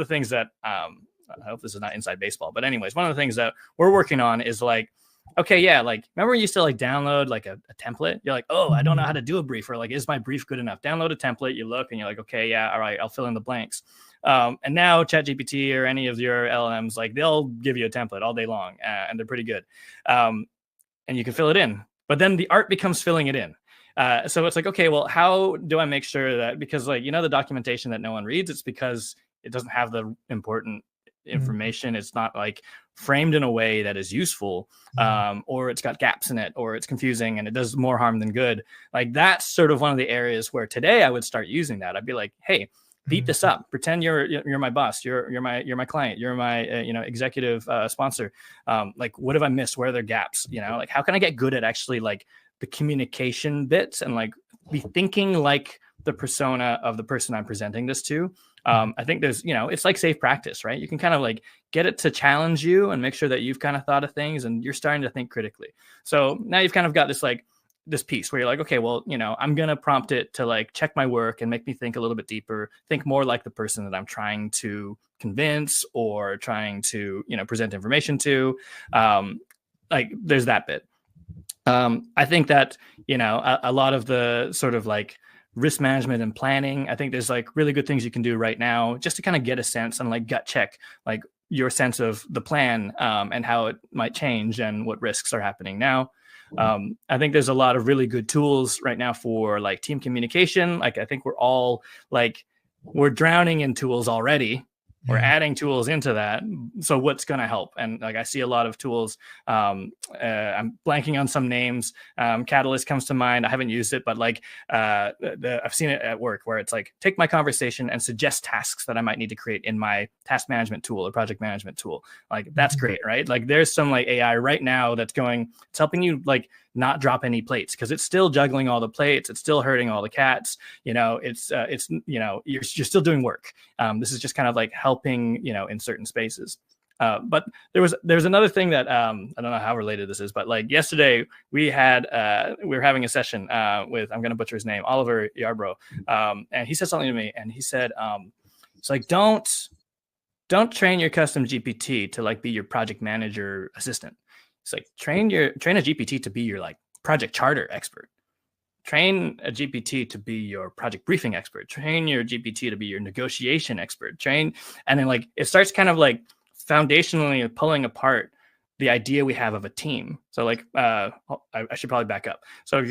things that, I hope this is not inside baseball, but anyways, one of the things that we're working on is like, okay, yeah, like remember you used to like download like a template? You're like, oh, I don't know how to do a brief, or like, is my brief good enough? Download a template, you look and you're like, okay, yeah, all right, I'll fill in the blanks. And now ChatGPT or any of your LLMs, like they'll give you a template all day long, and they're pretty good. And you can fill it in, but then the art becomes filling it in. So it's like, okay, well, how do I make sure that, because like, the documentation that no one reads, it's because it doesn't have the important information. It's not like framed in a way that is useful, or it's got gaps in it, or it's confusing and it does more harm than good. Like that's sort of one of the areas where today I would start using that. I'd be like, hey, beat this up, pretend you're my boss, you're my client, you're my executive sponsor. Like what have I missed? Where are there gaps? Like how can I get good at actually like the communication bits and like be thinking like the persona of the person I'm presenting this to. I think there's, it's like safe practice, right? You can kind of like get it to challenge you and make sure that you've kind of thought of things and you're starting to think critically. So now you've kind of got this piece where you're like, okay, well, I'm going to prompt it to like check my work and make me think a little bit deeper, think more like the person that I'm trying to convince or trying to, present information to. Like there's that bit. I think that, a lot of the sort of like risk management and planning, I think there's like really good things you can do right now just to kind of get a sense and like gut check, like your sense of the plan and how it might change and what risks are happening now. I think there's a lot of really good tools right now for like team communication. Like I think we're all like, we're drowning in tools already. We're adding tools into that. So what's going to help? And like, I see a lot of tools. I'm blanking on some names. Catalyst comes to mind. I haven't used it, but like I've seen it at work where it's like, take my conversation and suggest tasks that I might need to create in my task management tool or project management tool. Like that's great, right? Like there's some like AI right now that's it's helping you like not drop any plates, because it's still juggling all the plates. It's still hurting all the cats. It's you're still doing work. This is just kind of like helping, in certain spaces. But there's another thing that I don't know how related this is, but like yesterday we were having a session with, I'm going to butcher his name, Oliver Yarbrough, and he said something to me, and he said, it's like don't train your custom GPT to like be your project manager assistant. It's like train a GPT to be your like project charter expert. Train a GPT to be your project briefing expert. Train your GPT to be your negotiation expert. And then like it starts kind of like foundationally pulling apart the idea we have of a team. So like I should probably back up. So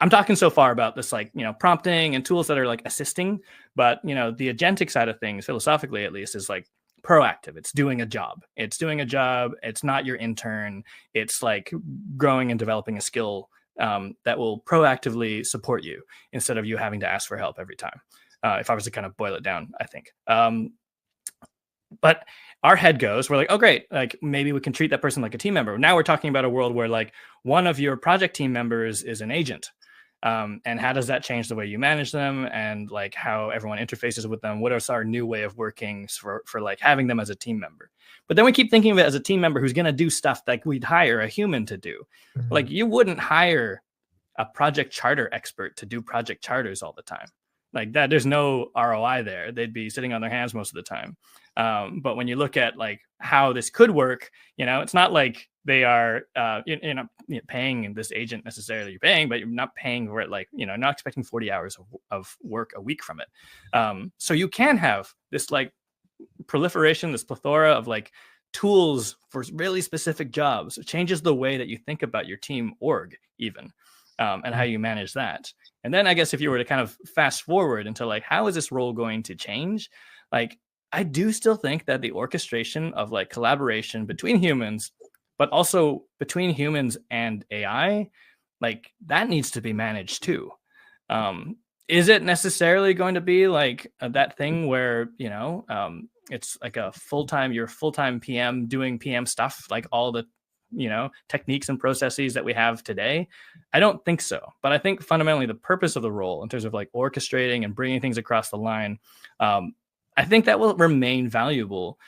I'm talking so far about this like prompting and tools that are like assisting, but the agentic side of things, philosophically at least, is like proactive. It's doing a job. It's not your intern. It's like growing and developing a skill that will proactively support you instead of you having to ask for help every time. If I was to kind of boil it down, I think. But our head goes, we're like, oh, great. Like maybe we can treat that person like a team member. Now we're talking about a world where like one of your project team members is an agent. And how does that change the way you manage them and like how everyone interfaces with them? What is our new way of working for like having them as a team member? But then we keep thinking of it as a team member who's going to do stuff like we'd hire a human to do. Like you wouldn't hire a project charter expert to do project charters all the time. Like that, there's no ROI there. They'd be sitting on their hands most of the time. But when you look at like how this could work, it's not like they are you're not paying this agent necessarily. You're paying, but you're not paying for it, like, not expecting 40 hours of work a week from it. So you can have this like proliferation, this plethora of like tools for really specific jobs. It changes the way that you think about your team org even, and how you manage that. And then I guess if you were to kind of fast forward into like, how is this role going to change? Like, I do still think that the orchestration of like collaboration between humans, but also between humans and AI, like that needs to be managed too. Is it necessarily going to be like that thing where, it's like you're a full-time PM doing PM stuff, like all the, techniques and processes that we have today? I don't think so. But I think fundamentally the purpose of the role in terms of like orchestrating and bringing things across the line, I think that will remain valuable.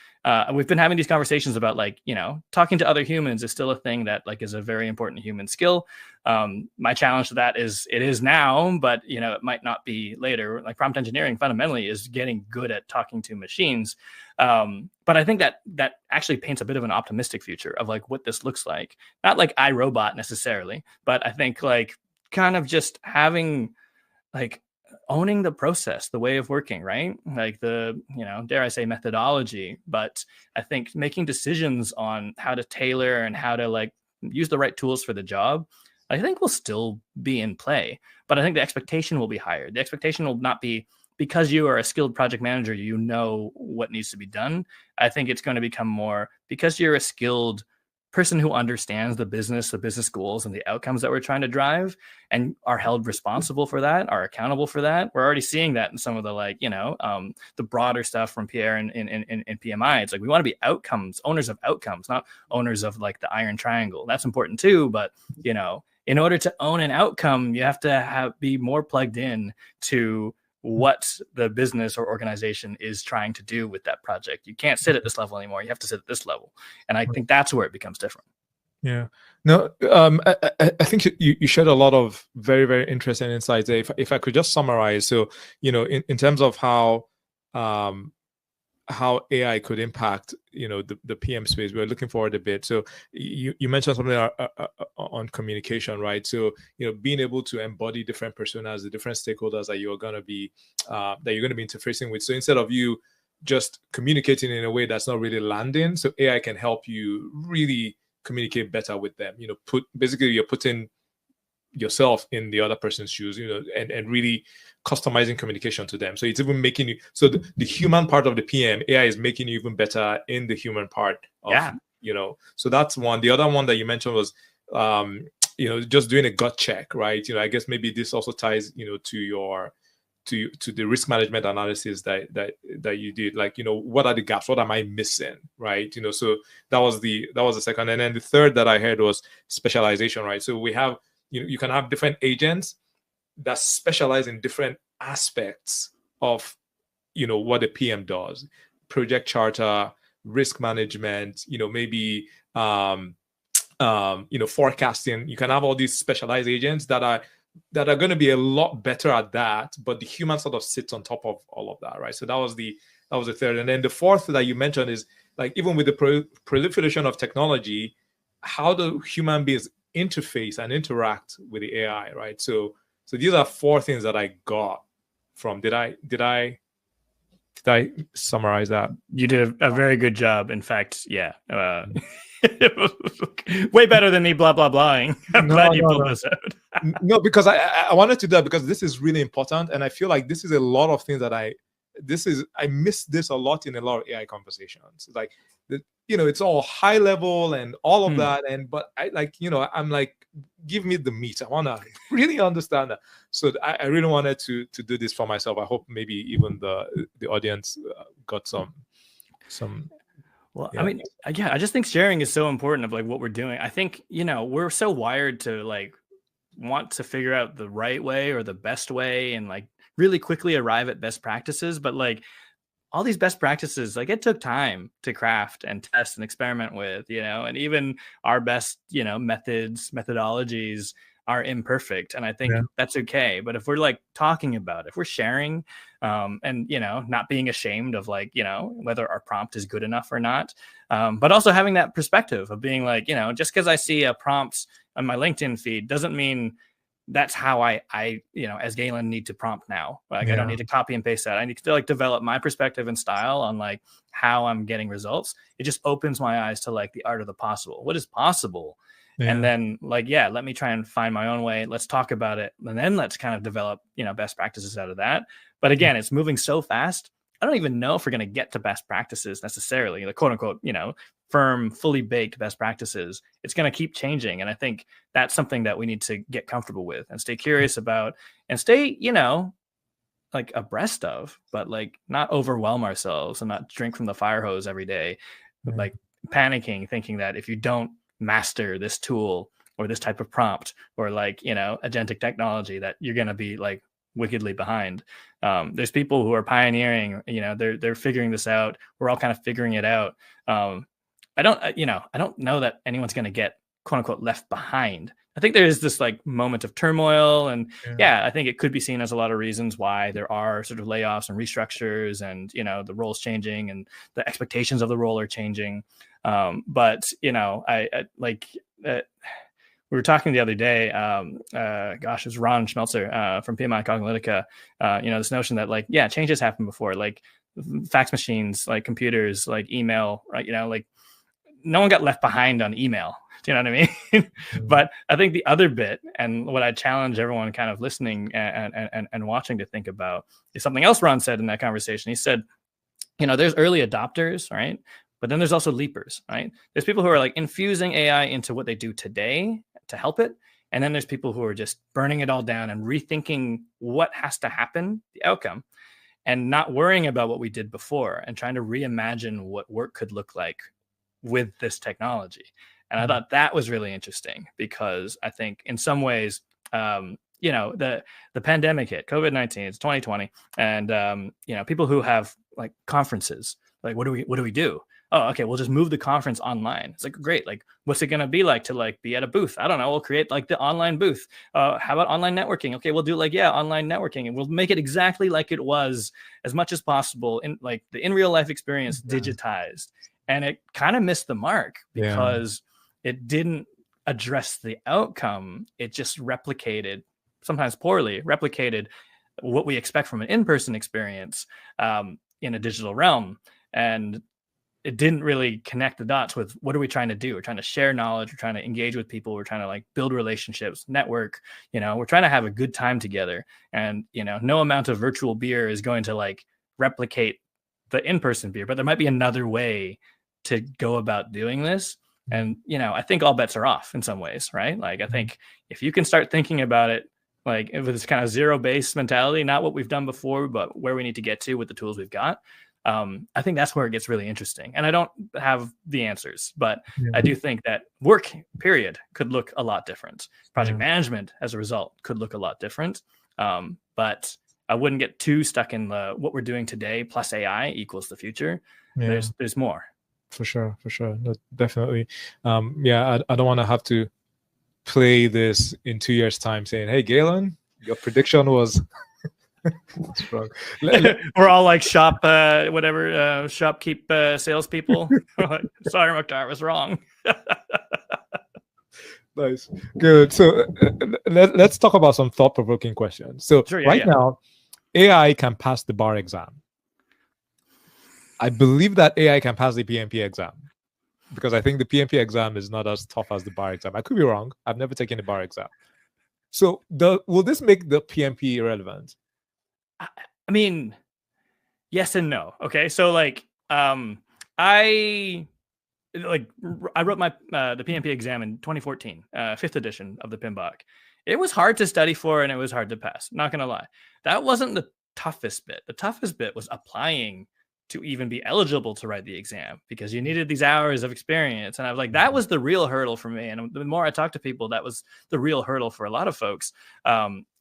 We've been having these conversations about like, talking to other humans is still a thing that like is a very important human skill. My challenge to that is it is now, but it might not be later. Like prompt engineering fundamentally is getting good at talking to machines. But I think that actually paints a bit of an optimistic future of like what this looks like. Not like iRobot necessarily, but I think like kind of just having like owning the process, the way of working, right? Like the, dare I say methodology, but I think making decisions on how to tailor and how to like use the right tools for the job, I think will still be in play. But I think the expectation will be higher. The expectation will not be because you are a skilled project manager, you know what needs to be done. I think it's going to become more because you're a skilled person who understands the business goals and the outcomes that we're trying to drive and are held responsible for that, are accountable for that. We're already seeing that in some of the like, the broader stuff from Pierre and PMI. It's like, we want to be owners of outcomes, not owners of like the iron triangle. That's important too. But, in order to own an outcome, you have to be more plugged in to what the business or organization is trying to do with that project. You can't sit at this level anymore. You have to sit at this level. And I think that's where it becomes different. Yeah. No, I think you shared a lot of very, very interesting insights there. If I could just summarize, so, in terms of how AI could impact, the PM space, we're looking forward a bit. So you mentioned something on communication, right? So, being able to embody different personas, the different stakeholders that you're going to be interfacing with. So instead of you just communicating in a way that's not really landing, so AI can help you really communicate better with them. You're putting yourself in the other person's shoes, and really customizing communication to them. So it's even making you, so the human part of the PM, AI is making you even better in the human part of, so that's one. The other one that you mentioned was, just doing a gut check, right? I guess maybe this also ties, to the risk management analysis that you did, like, what are the gaps? What am I missing? Right. So that was the second. And then the third that I heard was specialization, right? So we have, you can have different agents that specialize in different aspects of, what a PM does: project charter, risk management, maybe, forecasting. You can have all these specialized agents that are going to be a lot better at that, but the human sort of sits on top of all of that, right? So that was the third. And then the fourth that you mentioned is, like, even with the proliferation of technology, how do human beings interface and interact with the AI, right? So these are four things that I got from. Did I summarize that? You did a very good job. In fact, yeah. Way better than me blah blahing. I'm glad you pulled this out. No, because I wanted to do that because this is really important, and I feel like this is a lot of things that I miss this a lot in a lot of AI conversations. Like, it's all high level and all of that, but I like, I'm like, give me the meat. I want to really understand that. So I really wanted to do this for myself. I hope maybe even the audience got some. Well, yeah. I mean, I just think sharing is so important of like what we're doing. I think, we're so wired to like want to figure out the right way or the best way and like really quickly arrive at best practices. But like all these best practices, like it took time to craft and test and experiment with, and even our best, methodologies, are imperfect, and I think Yeah. that's okay. But if we're like talking about it, if we're sharing, and not being ashamed of like whether our prompt is good enough or not, but also having that perspective of being like just because I see a prompt on my LinkedIn feed doesn't mean that's how I as Galen need to prompt now. Like I don't Yeah. need to copy and paste that. I need to like develop my perspective and style on like how I'm getting results. It just opens my eyes to like the art of the possible. What is possible? And Yeah. then like, yeah, let me try and find my own way. Let's talk about it. And then let's kind of develop, best practices out of that. But again, it's moving so fast. I don't even know if we're going to get to best practices necessarily, the quote unquote, firm, fully baked best practices. It's going to keep changing. And I think that's something that we need to get comfortable with and stay curious about and stay, like abreast of, but like not overwhelm ourselves and not drink from the fire hose every day, Yeah. like panicking, thinking that if you don't master this tool or this type of prompt or like, agentic technology, that you're going to be like wickedly behind. There's people who are pioneering, they're figuring this out. We're all kind of figuring it out. I don't know that anyone's going to get quote unquote left behind. I think there is this like moment of turmoil, and I think it could be seen as a lot of reasons why there are sort of layoffs and restructures, and the roles changing and the expectations of the role are changing. But I like we were talking the other day. Gosh, it was Ron Schmelzer from PMI Cognitica. This notion that like changes happened before, like fax machines, like computers, like email, right? Like no one got left behind on email. Do you know what I mean? But I think the other bit, and what I challenge everyone kind of listening and watching to think about, is something else Ron said in that conversation. He said, there's early adopters, right? But then there's also leapers, right? There's people who are like infusing AI into what they do today to help it. And then there's people who are just burning it all down and rethinking what has to happen, the outcome, and not worrying about what we did before and trying to reimagine what work could look like with this technology. And I thought that was really interesting because I think in some ways, the pandemic hit, COVID-19, it's 2020. And, people who have like conferences, like, what do we do? Oh, okay, we'll just move the conference online. It's like, great. Like, what's it going to be like to like be at a booth? I don't know. We'll create like the online booth. How about online networking? Okay, we'll do like, online networking, and we'll make it exactly like it was as much as possible in like the in real life experience digitized. And it kind of missed the mark because it didn't address the outcome. It just replicated, sometimes poorly, replicated what we expect from an in-person experience in a digital realm. And it didn't really connect the dots with what are we trying to do? We're trying to share knowledge. We're trying to engage with people. We're trying to like build relationships, network, we're trying to have a good time together. And, no amount of virtual beer is going to like replicate the in-person beer, but there might be another way to go about doing this. And, I think all bets are off in some ways, right? Like, I think if you can start thinking about it, like with this kind of zero-based mentality, not what we've done before, but where we need to get to with the tools we've got, I think that's where it gets really interesting. And I don't have the answers, but I do think that work, period, could look a lot different. Project management, as a result, could look a lot different. But I wouldn't get too stuck in what we're doing today plus AI equals the future. There's more. For sure. No, definitely. I don't want to have to play this in 2 years' time saying, hey, Galen, your prediction was wrong. We're all like shopkeep salespeople. Sorry, Mukhtar, was wrong. Nice. Good. So let's talk about some thought-provoking questions. So now, AI can pass the bar exam. I believe that AI can pass the PMP exam because I think the PMP exam is not as tough as the bar exam. I could be wrong. I've never taken the bar exam. So will this make the PMP irrelevant? I mean, yes and no. Okay. So like, I wrote my the PMP exam in 2014, 5th edition of the PMBOK. It was hard to study for and it was hard to pass. Not gonna lie. That wasn't the toughest bit. The toughest bit was applying to even be eligible to write the exam because you needed these hours of experience. And I was like, that was the real hurdle for me. And the more I talk to people, that was the real hurdle for a lot of folks,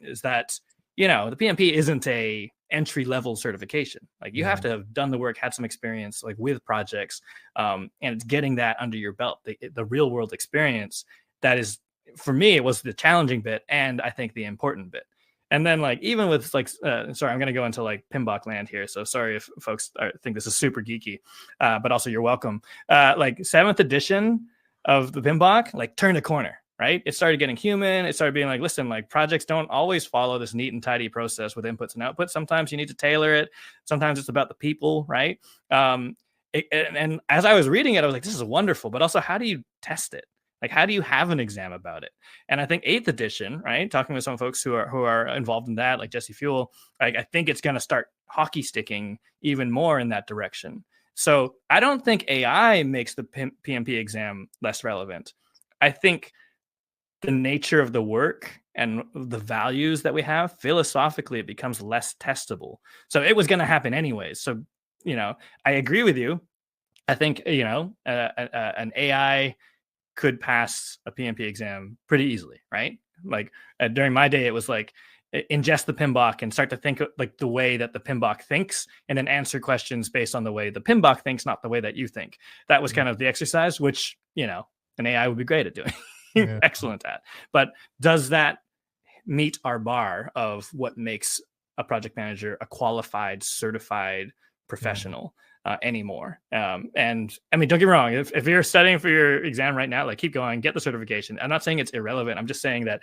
is that, the PMP isn't a entry-level certification. Like you have to have done the work, had some experience like with projects, and it's getting that under your belt, the real world experience that is for me, it was the challenging bit, and I think the important bit. And then like even with like sorry, I'm going to go into like PMBOK land here, so sorry if folks think this is super geeky, but also you're welcome. Like 7th edition of the PMBOK like turned a corner, right? It started getting human. It started being like, listen, like projects don't always follow this neat and tidy process with inputs and outputs. Sometimes you need to tailor it. Sometimes it's about the people, right? And as I was reading it, I was like, this is wonderful, but also how do you test it? Like, how do you have an exam about it? And I think 8th edition, right? Talking with some folks who are involved in that, like Jesse Fuel, like I think it's going to start hockey sticking even more in that direction. So I don't think AI makes the PMP exam less relevant. I think the nature of the work and the values that we have, philosophically, it becomes less testable. So it was going to happen anyways. So, I agree with you. I think, an AI could pass a PMP exam pretty easily, right? Like during my day, it was like ingest the PMBOK and start to think like the way that the PMBOK thinks, and then answer questions based on the way the PMBOK thinks, not the way that you think. That was kind of the exercise, which, an AI would be great at doing, excellent at. But does that meet our bar of what makes a project manager a qualified, certified professional? Anymore. And I mean, don't get me wrong, if you're studying for your exam right now, like keep going, get the certification. I'm not saying it's irrelevant. I'm just saying that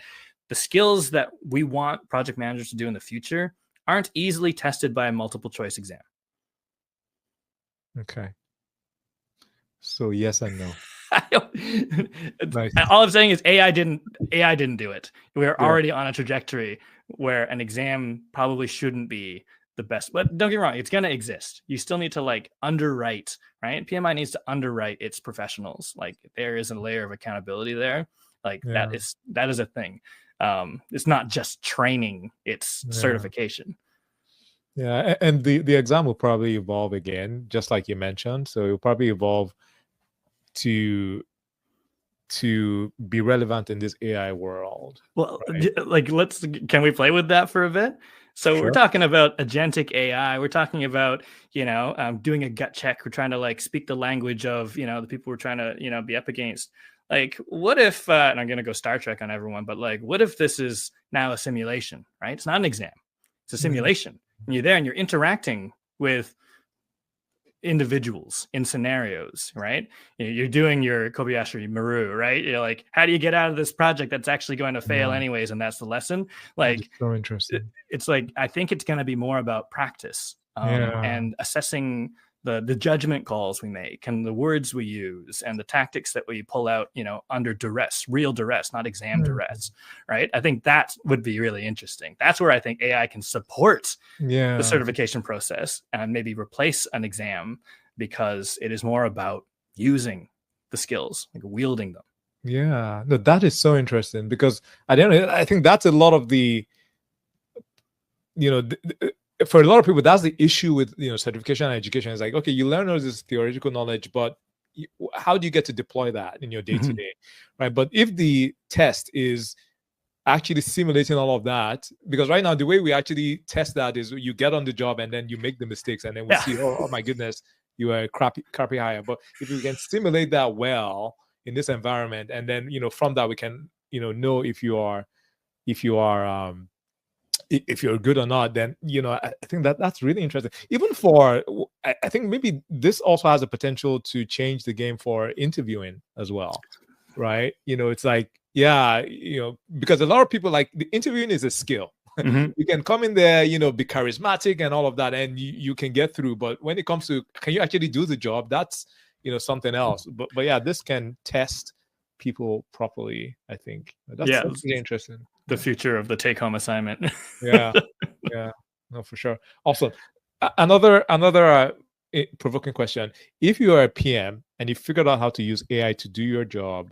the skills that we want project managers to do in the future aren't easily tested by a multiple choice exam. Okay. So yes and no. Nice. All I'm saying is AI didn't do it. We're already on a trajectory where an exam probably shouldn't be the best, but don't get me wrong, it's going to exist. You still need to like underwrite, right? PMI needs to underwrite its professionals. Like there is a layer of accountability there. Like that is a thing. It's not just training, it's certification. Yeah, and the exam will probably evolve again, just like you mentioned. So it will probably evolve to be relevant in this AI world. Well, right? Like can we play with that for a bit? So we're talking about agentic AI. We're talking about, doing a gut check. We're trying to like speak the language of, the people we're trying to, be up against. Like, what if, and I'm going to go Star Trek on everyone, but like, what if this is now a simulation, right? It's not an exam. It's a simulation. And you're there and you're interacting with individuals in scenarios, right? You're doing your Kobayashi Maru, right? You're like, how do you get out of this project that's actually going to fail anyways? And that's the lesson. Like, that's so interesting. It's like, I think it's going to be more about practice and assessing the judgment calls we make and the words we use and the tactics that we pull out, under duress, real duress, not exam duress, right? I think that would be really interesting. That's where I think AI can support the certification process and maybe replace an exam, because it is more about using the skills, like wielding them. Yeah, no, that is so interesting, because I think that's a lot of the, for a lot of people, that's the issue with certification and education. It's like, okay, you learn all this theoretical knowledge, but how do you get to deploy that in your day-to-day, right? But if the test is actually simulating all of that, because right now the way we actually test that is you get on the job and then you make the mistakes and then we see, oh my goodness, you are a crappy hire. But if we can simulate that well in this environment, and then from that we can know if you're good or not, then I think that's really interesting. Even for, I think maybe this also has a potential to change the game for interviewing as well, right? It's like, because a lot of people, like, the interviewing is a skill. You can come in there, be charismatic and all of that, and you can get through. But when it comes to, can you actually do the job? That's something else. But yeah, this can test people properly, I think. That's really interesting. The future of the take-home assignment. Yeah, no, for sure. Also, another provoking question: if you are a PM and you figured out how to use AI to do your job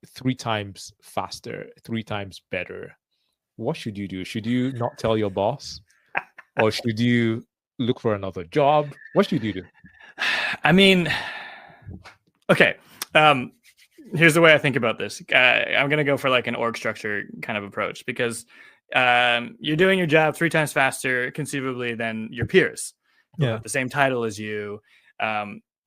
3 times faster, 3 times better, what should you do? Should you not tell your boss, or should you look for another job? What should you do? I mean, okay. Here's the way I think about this. I'm going to go for like an org structure kind of approach, because you're doing your job 3 times faster, conceivably, than your peers. The same title as you.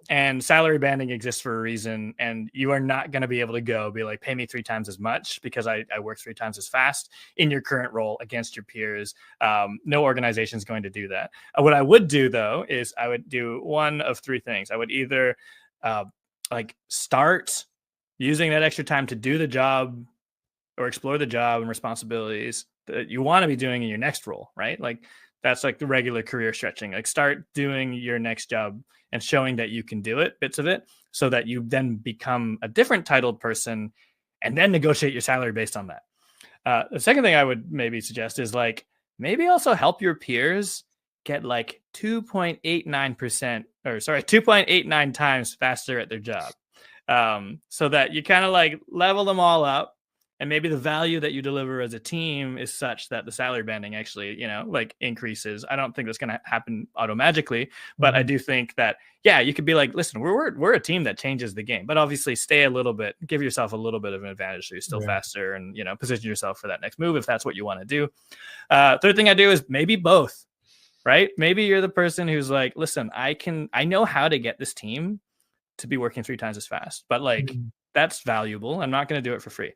And salary banding exists for a reason. And you are not going to be able to be like, pay me 3 times as much because I work 3 times as fast in your current role against your peers. No organization is going to do that. What I would do, though, is I would do one of 3 things. I would either like start using that extra time to do the job or explore the job and responsibilities that you want to be doing in your next role, right? Like that's like the regular career stretching. Like start doing your next job and showing that you can do it, bits of it, so that you then become a different titled person and then negotiate your salary based on that. The second thing I would maybe suggest is like maybe also help your peers get like 2.89 times faster at their job. So that you kind of like level them all up. And maybe the value that you deliver as a team is such that the salary banding actually, like increases. I don't think that's going to happen automagically, but I do think that, yeah, you could be like, listen, we're a team that changes the game, but obviously give yourself a little bit of an advantage so you're still faster and, position yourself for that next move if that's what you want to do. Third thing I do is maybe both, right? Maybe you're the person who's like, listen, I know how to get this team to be working 3 times as fast, but like, that's valuable. I'm not going to do it for free.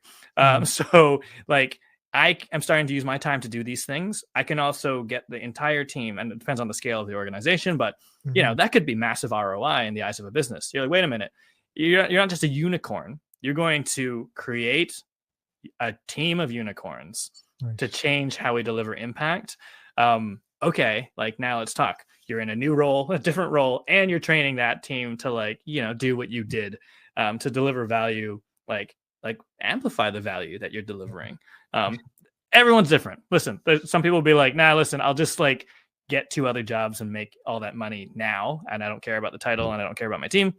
So like I am starting to use my time to do these things. I can also get the entire team, and it depends on the scale of the organization, but that could be massive ROI in the eyes of a business. You're like, wait a minute, you're not just a unicorn. You're going to create a team of unicorns to change how we deliver impact. Okay, like now let's talk. You're in a new role, a different role, and you're training that team to like, do what you did. To deliver value, like amplify the value that you're delivering. Everyone's different. Listen, some people will be like, nah, listen, I'll just like get 2 other jobs and make all that money now. And I don't care about the title and I don't care about my team.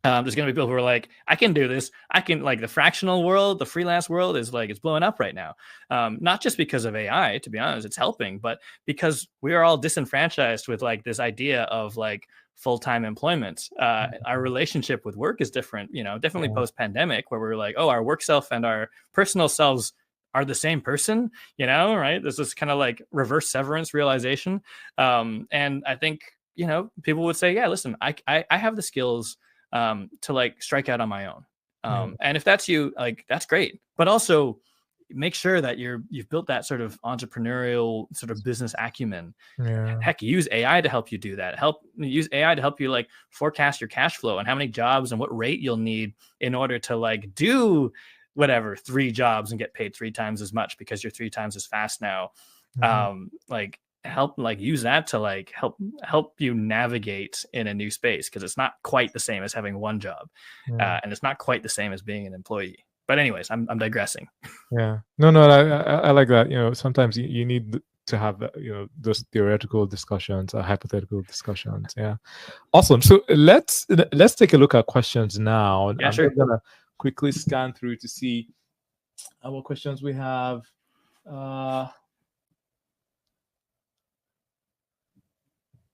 There's going to be people who are like, I can do this. I can, like, the fractional world, the freelance world is like, it's blowing up right now. Not just because of AI, to be honest, it's helping, but because we are all disenfranchised with like this idea of like full-time employment. Our relationship with work is different, definitely post-pandemic, where we're like, oh, our work self and our personal selves are the same person, right? This is kind of like reverse severance realization. And I think, people would say, yeah, listen, I have the skills to like strike out on my own. And if that's you, like, that's great. But also make sure that you've built that sort of entrepreneurial sort of business acumen. Heck, use AI to help you do that. Use AI to help you like forecast your cash flow and how many jobs and what rate you'll need in order to like do whatever 3 jobs and get paid 3 times as much because you're 3 times as fast now. Like help, like use that to like help you navigate in a new space, because it's not quite the same as having 1 job, and it's not quite the same as being an employee. But anyways, I'm digressing. No, I like that. Sometimes you need to have those theoretical discussions, hypothetical discussions. Yeah, awesome. So let's take a look at questions now. Yeah, I'm sure. just gonna quickly scan through to see what questions we have.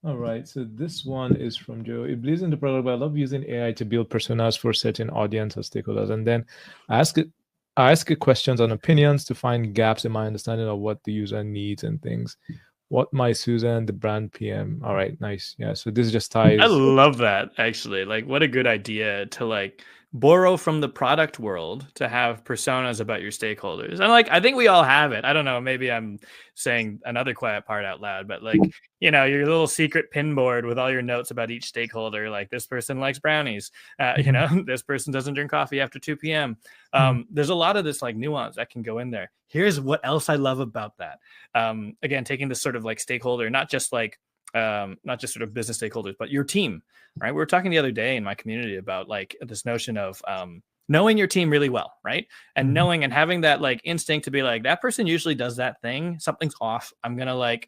All right, so this one is from Joe. It believes in the product, but I love using AI to build personas for certain audience or stakeholders. And then I ask it questions on opinions to find gaps in my understanding of what the user needs and things. What my Susan, the brand PM. All right, nice. Yeah, so this just ties. I love that, actually. Like, what a good idea to like borrow from the product world to have personas about your stakeholders. And like, I think we all have it. I don't know, maybe I'm saying another quiet part out loud, but like, your little secret pin board with all your notes about each stakeholder, like this person likes brownies, this person doesn't drink coffee after 2 p.m. There's a lot of this like nuance that can go in there. Here's what else I love about that. Again, taking this sort of like stakeholder, not just sort of business stakeholders, but your team, right? We were talking the other day in my community about like this notion of knowing your team really well, right? And knowing and having that like instinct to be like, that person usually does that thing, something's off. I'm going to like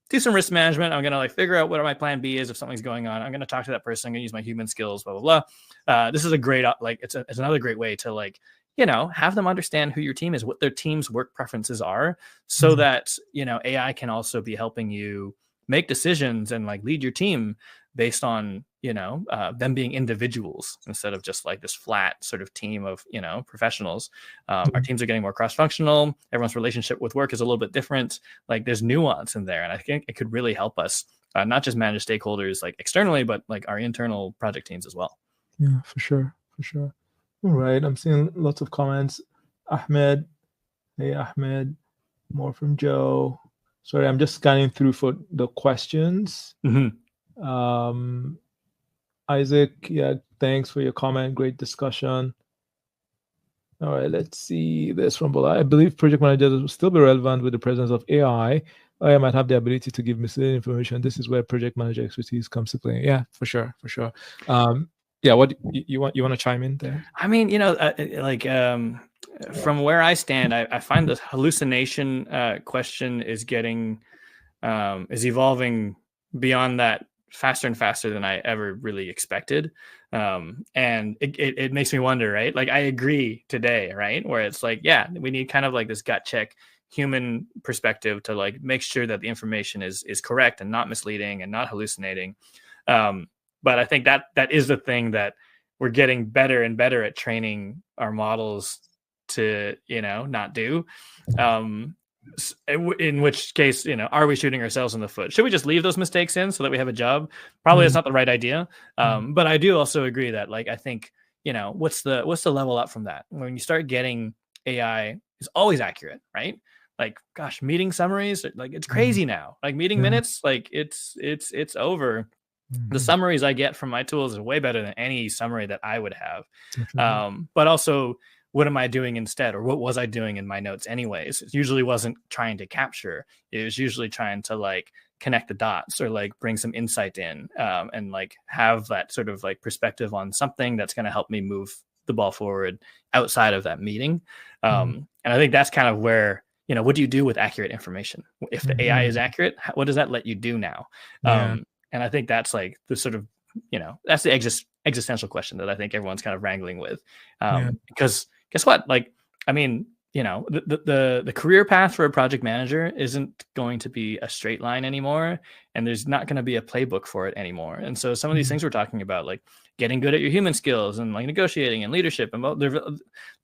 do some risk management. I'm going to like figure out what my plan B is if something's going on. I'm going to talk to that person. I'm going to use my human skills, blah, blah, blah. This is a great, like, it's another great way to like, have them understand who your team is, what their team's work preferences are, so that, AI can also be helping you make decisions and like lead your team based on, them being individuals instead of just like this flat sort of team of, professionals. Our teams are getting more cross-functional. Everyone's relationship with work is a little bit different. Like there's nuance in there. And I think it could really help us not just manage stakeholders like externally, but like our internal project teams as well. Yeah, for sure. For sure. All right. I'm seeing lots of comments. Ahmed. Hey, Ahmed. More from Joe. Sorry, I'm just scanning through for the questions. Isaac, yeah, thanks for your comment. Great discussion. All right, let's see this from Bola. I believe project managers will still be relevant with the presence of AI. AI might have the ability to give misleading information. This is where project manager expertise comes to play. Yeah, for sure, for sure. Yeah, what you want to chime in there? I mean, from where I stand, I find this hallucination question is evolving beyond that faster and faster than I ever really expected. And it makes me wonder, right? Like, I agree today, right? Where it's like, yeah, we need kind of like this gut check human perspective to like make sure that the information is correct and not misleading and not hallucinating. But I think that is the thing that we're getting better and better at training our models to, not do. In which case, are we shooting ourselves in the foot? Should we just leave those mistakes in so that we have a job? Probably that's not the right idea. But I do also agree that, like, I think, what's the level up from that? When you start getting AI is always accurate, right? Like, gosh, meeting summaries, like, it's crazy now. Like, meeting minutes, like, it's over. The summaries I get from my tools is way better than any summary that I would have. But also, what am I doing instead? Or what was I doing in my notes anyways? It usually wasn't trying to capture. It was usually trying to like connect the dots or like bring some insight in, and like have that sort of like perspective on something that's going to help me move the ball forward outside of that meeting. And I think that's kind of where, what do you do with accurate information? If the AI is accurate, what does that let you do now? And I think that's like the sort of, that's the existential question that I think everyone's kind of wrangling with. Because guess what? Like, I mean, the career path for a project manager isn't going to be a straight line anymore. And there's not going to be a playbook for it anymore. And so some of these things we're talking about, like getting good at your human skills and like negotiating and leadership, and they're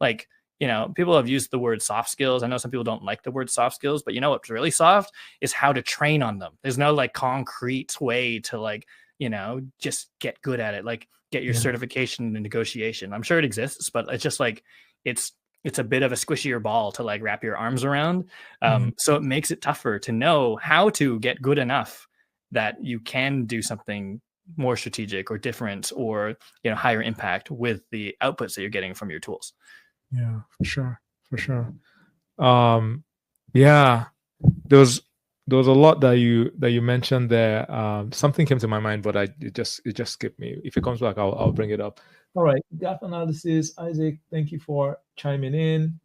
like, people have used the word soft skills. I know some people don't like the word soft skills, but what's really soft is how to train on them. There's no like concrete way to like, just get good at it, like get your certification in negotiation. I'm sure it exists, but it's just like, it's a bit of a squishier ball to like wrap your arms around. So it makes it tougher to know how to get good enough that you can do something more strategic or different or, higher impact with the outputs that you're getting from your tools. Yeah, for sure. For sure. Yeah, there was a lot that you mentioned there. Something came to my mind, but it just skipped me. If it comes back, I'll bring it up. All right, gap analysis. Isaac, thank you for chiming in.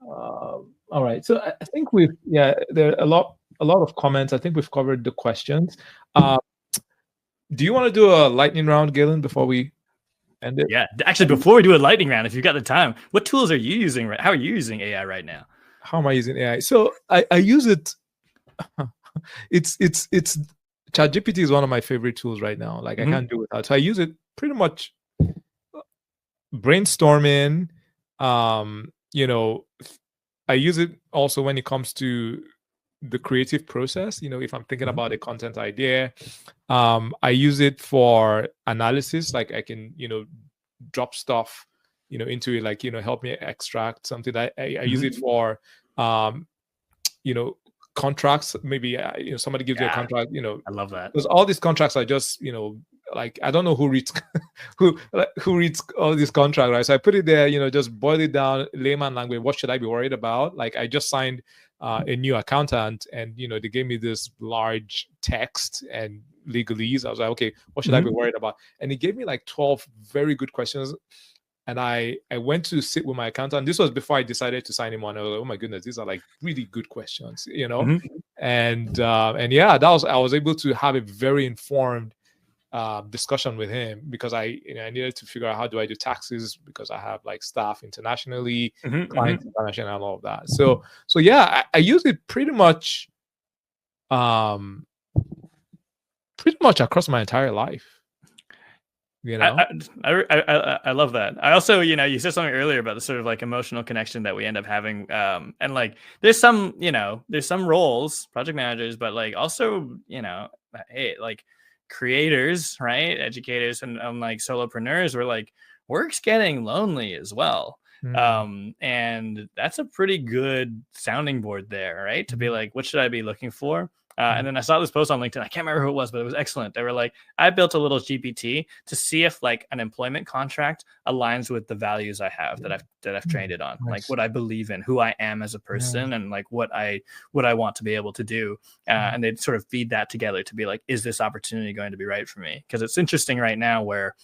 All right, so I think there are a lot of comments. I think we've covered the questions. Do you want to do a lightning round, Galen, before we end it? Yeah, actually, before we do a lightning round, if you've got the time, what tools are you using? How are you using AI right now? How am I using AI? So I use it. It's ChatGPT is one of my favorite tools right now. Like I can't do without. So I use it pretty much brainstorming. I use it also when it comes to the creative process. If I'm thinking about a content idea, I use it for analysis. Like I can, drop stuff, into it, like, help me extract something. I use it for, contracts. Maybe, somebody gives you a contract, I love that. Because all these contracts are just, like, I don't know who reads, who reads all these contracts, right? So I put it there, just boil it down, layman language. What should I be worried about? Like I just signed a new accountant, and they gave me this large text and legalese. I was like, okay, what should I be worried about? And he gave me like 12 very good questions. And I went to sit with my accountant. This was before I decided to sign him on. I was like, oh my goodness, these are like really good questions, And yeah, I was able to have a very informed discussion with him, because I needed to figure out how do I do taxes, because I have like staff internationally, clients internationally, and all of that. So yeah, I use it pretty much across my entire life. I love that. I also, you said something earlier about the sort of like emotional connection that we end up having. And like, there's some roles, project managers, but like also, hey, like creators, right, educators, and like solopreneurs were like, work's getting lonely as well. And that's a pretty good sounding board there, right? To be like, what should I be looking for? And then I saw this post on LinkedIn. I can't remember who it was, but it was excellent. They were like, I built a little GPT to see if like an employment contract aligns with the values I have that I've trained it on, like what I believe in, who I am as a person, and like what I want to be able to do. And they'd sort of feed that together to be like, is this opportunity going to be right for me? Because it's interesting right now where,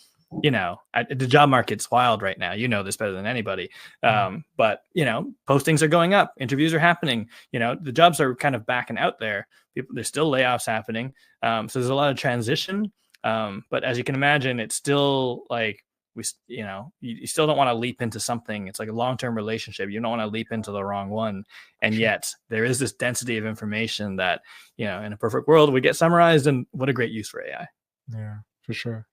you know, the job market's wild right now. You know this better than anybody. But, you know, postings are going up, interviews are happening, you know, the jobs are kind of backing out there. There's still layoffs happening. So there's a lot of transition. But as you can imagine, it's still like, you still don't want to leap into something. It's like a long-term relationship. You don't want to leap into the wrong one. And yet there is this density of information that, you know, in a perfect world would get summarized, and what a great use for AI. Yeah, for sure.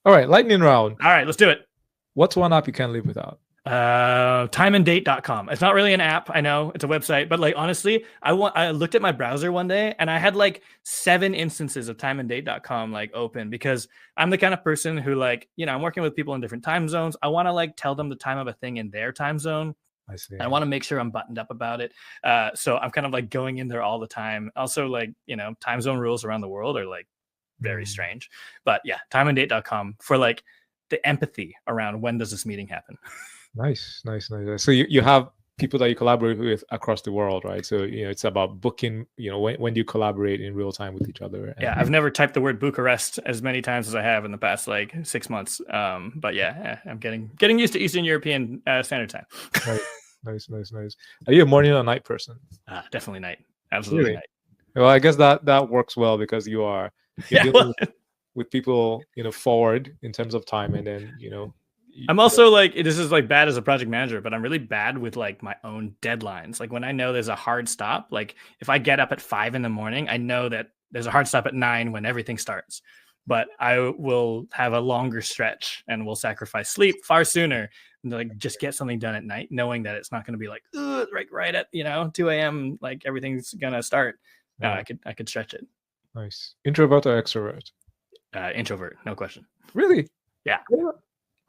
All right, lightning round. All right, let's do it. What's one app you can't live without? Timeanddate.com. It's not really an app. I know it's a website, but like, honestly, I looked at my browser one day and I had like 7 instances of timeanddate.com like open, because I'm the kind of person who, like, you know, I'm working with people in different time zones. I want to like tell them the time of a thing in their time zone. I see. I want to make sure I'm buttoned up about it. So I'm kind of like going in there all the time. Also, like, you know, time zone rules around the world are like very strange. But yeah, timeanddate.com for like the empathy around when does this meeting happen. Nice. So you have people that you collaborate with across the world, right? So, you know, it's about booking, you know, when do you collaborate in real time with each other? Yeah, I've never typed the word Bucharest as many times as I have in the past like 6 months. But yeah, I'm getting used to Eastern European Standard Time. Nice. Are you a morning or night person? Definitely night. Absolutely Really? night. Well, I guess that works well, because you're dealing with people, you know, forward in terms of time, and then, you know, I'm also like, this is like bad as a project manager, but I'm really bad with like my own deadlines. Like when I know there's a hard stop, like if I get up at 5 a.m, I know that there's a hard stop at 9 when everything starts, but I will have a longer stretch and will sacrifice sleep far sooner than to like just get something done at night, knowing that it's not going to be like right at, you know, 2 a.m. like everything's gonna start. I could stretch it. Nice. Introvert or extrovert? Introvert, no question. Really? Yeah.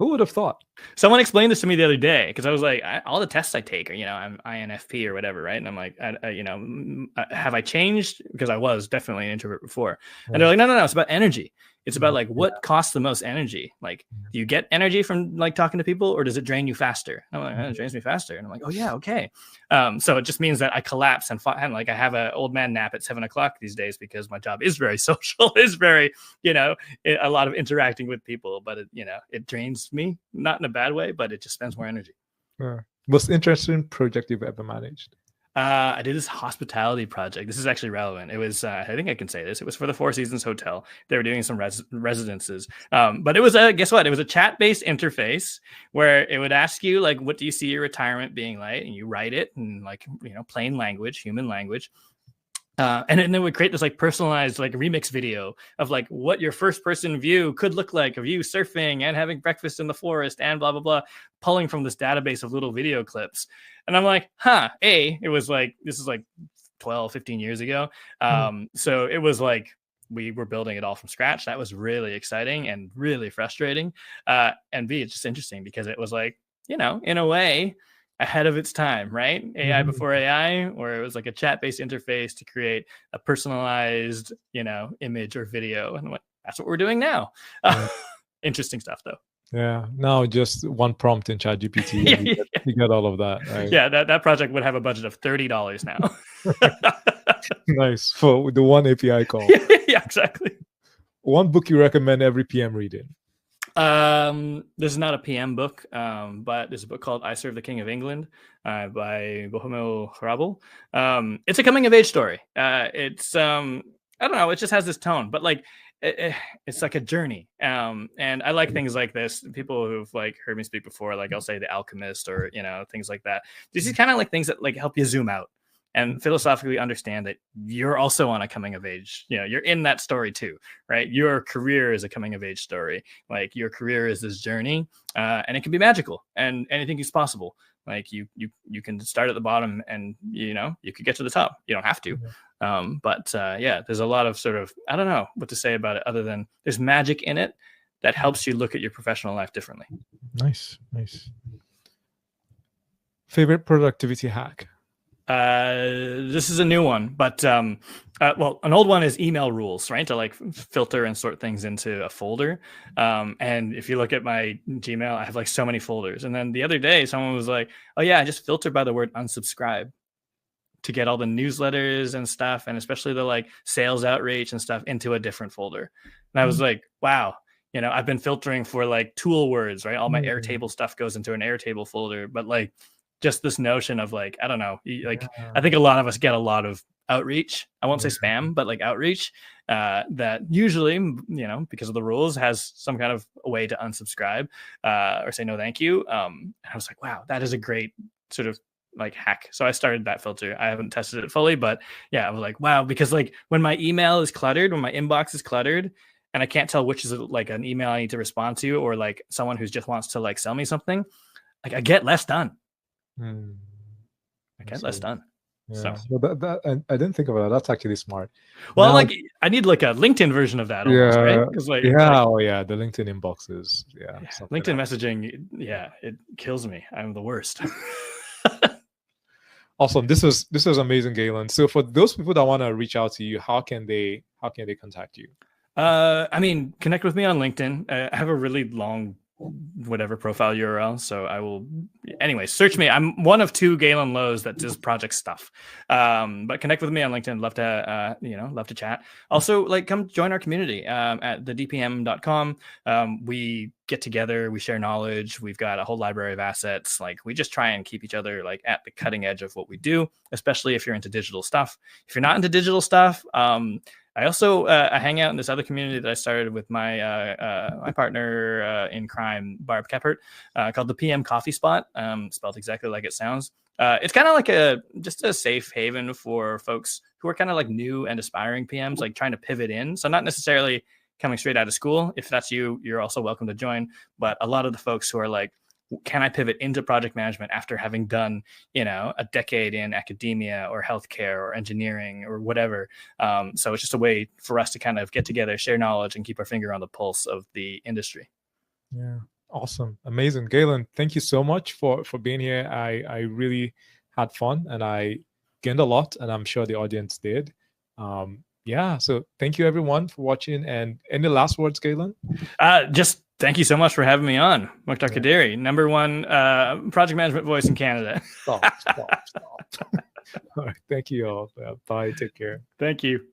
Who would have thought? Someone explained this to me the other day, because I was like, all the tests I take are, you know, I'm INFP or whatever, right? And I'm like, you know, have I changed? Because I was definitely an introvert before. And they're like, no, it's about energy. It's about like what costs the most energy. Like, do you get energy from like talking to people, or does it drain you faster? And I'm like, it drains me faster. And I'm like, oh yeah, okay. So it just means that I collapse and like I have an old man nap at 7 o'clock these days, because my job is very social, is very, you know, a lot of interacting with people, but it, you know, it drains me, not in a bad way, but it just spends more energy. Most interesting project you've ever managed? I did this hospitality project. This is actually relevant. It was, I think I can say this. It was for the Four Seasons Hotel. They were doing some residences. But it was guess what? It was a chat-based interface where it would ask you, like, what do you see your retirement being like? And you write it in, like, you know, plain language, human language. And then it would create this like personalized like remix video of like what your first person view could look like of you surfing and having breakfast in the forest and blah, blah, blah, pulling from this database of little video clips. And I'm like, it was like, this is like 12, 15 years ago. So it was like, we were building it all from scratch. That was really exciting and really frustrating. And B, it's just interesting because it was like, you know, in a way, ahead of its time, right? AI before AI, where it was like a chat-based interface to create a personalized, you know, image or video. And that's what we're doing now. Interesting stuff, though. Yeah. Now just one prompt in ChatGPT, you get all of that. Right? Yeah, that project would have a budget of $30 now. Nice. For the one API call. Yeah, exactly. One book you recommend every PM reading? This is not a PM book, but there's a book called I Serve the King of England by Bohumil Hrabal. It's a coming of age story. It's I don't know, it just has this tone, but like it's like a journey. And I like things like this. People who've like heard me speak before, like I'll say The Alchemist or, you know, things like that. This is kind of like things that like help you zoom out and philosophically understand that you're also on a coming of age. You're in that story too, right? Your career is a coming of age story. Like your career is this journey, and it can be magical, and anything is possible. Like you can start at the bottom, and you could get to the top. You don't have to. But there's a lot of sort of, I don't know what to say about it other than there's magic in it that helps you look at your professional life differently. Nice. Favorite productivity hack? This is a new one, but an old one is email rules, right? To like filter and sort things into a folder. And if you look at my Gmail, I have like so many folders. And then the other day, someone was like, "Oh yeah, I just filter by the word unsubscribe to get all the newsletters and stuff, and especially the like sales outreach and stuff into a different folder." And I was like, wow, I've been filtering for like tool words, right? All my Airtable stuff goes into an Airtable folder, but like just this notion of like, I don't know, like I think a lot of us get a lot of outreach. I won't say spam, but like outreach that usually, because of the rules, has some kind of a way to unsubscribe or say no thank you. I was like, wow, that is a great sort of like hack. So I started that filter. I haven't tested it fully, but yeah, I was like, wow, because like when my email is cluttered, when my inbox is cluttered, and I can't tell which is like an email I need to respond to or like someone who just wants to like sell me something, like I get less done. I get less done. Yeah. So that I didn't think about that. That's actually smart. Well, now, like I need like a LinkedIn version of that almost, right? Because like the LinkedIn inboxes. LinkedIn messaging, it kills me. I'm the worst. Awesome. This was amazing, Galen. So for those people that want to reach out to you, how can they contact you? I mean, connect with me on LinkedIn. I have a really long profile URL, so I will anyway search me. I'm one of 2 Galen Lows that does project stuff, but connect with me on LinkedIn. Love to chat. Also, like, come join our community at thedpm.com. We get together, we share knowledge, we've got a whole library of assets. Like, we just try and keep each other like at the cutting edge of what we do, especially if you're into digital stuff. If you're not into digital stuff, I also I hang out in this other community that I started with my my partner in crime, Barb Keppert, called the PM Coffee Spot, spelled exactly like it sounds. It's kind of like just a safe haven for folks who are kind of like new and aspiring PMs, like trying to pivot in. So not necessarily coming straight out of school. If that's you, you're also welcome to join. But a lot of the folks who are like, can I pivot into project management after having done, a decade in academia or healthcare or engineering or whatever? So it's just a way for us to kind of get together, share knowledge, and keep our finger on the pulse of the industry. Yeah, awesome, amazing, Galen. Thank you so much for being here. I really had fun, and I gained a lot, and I'm sure the audience did. So thank you everyone for watching. And any last words, Galen? Just thank you so much for having me on. Mukhtar Kadiri, #1 project management voice in Canada. Stop. All right, thank you all. Bye. Take care. Thank you.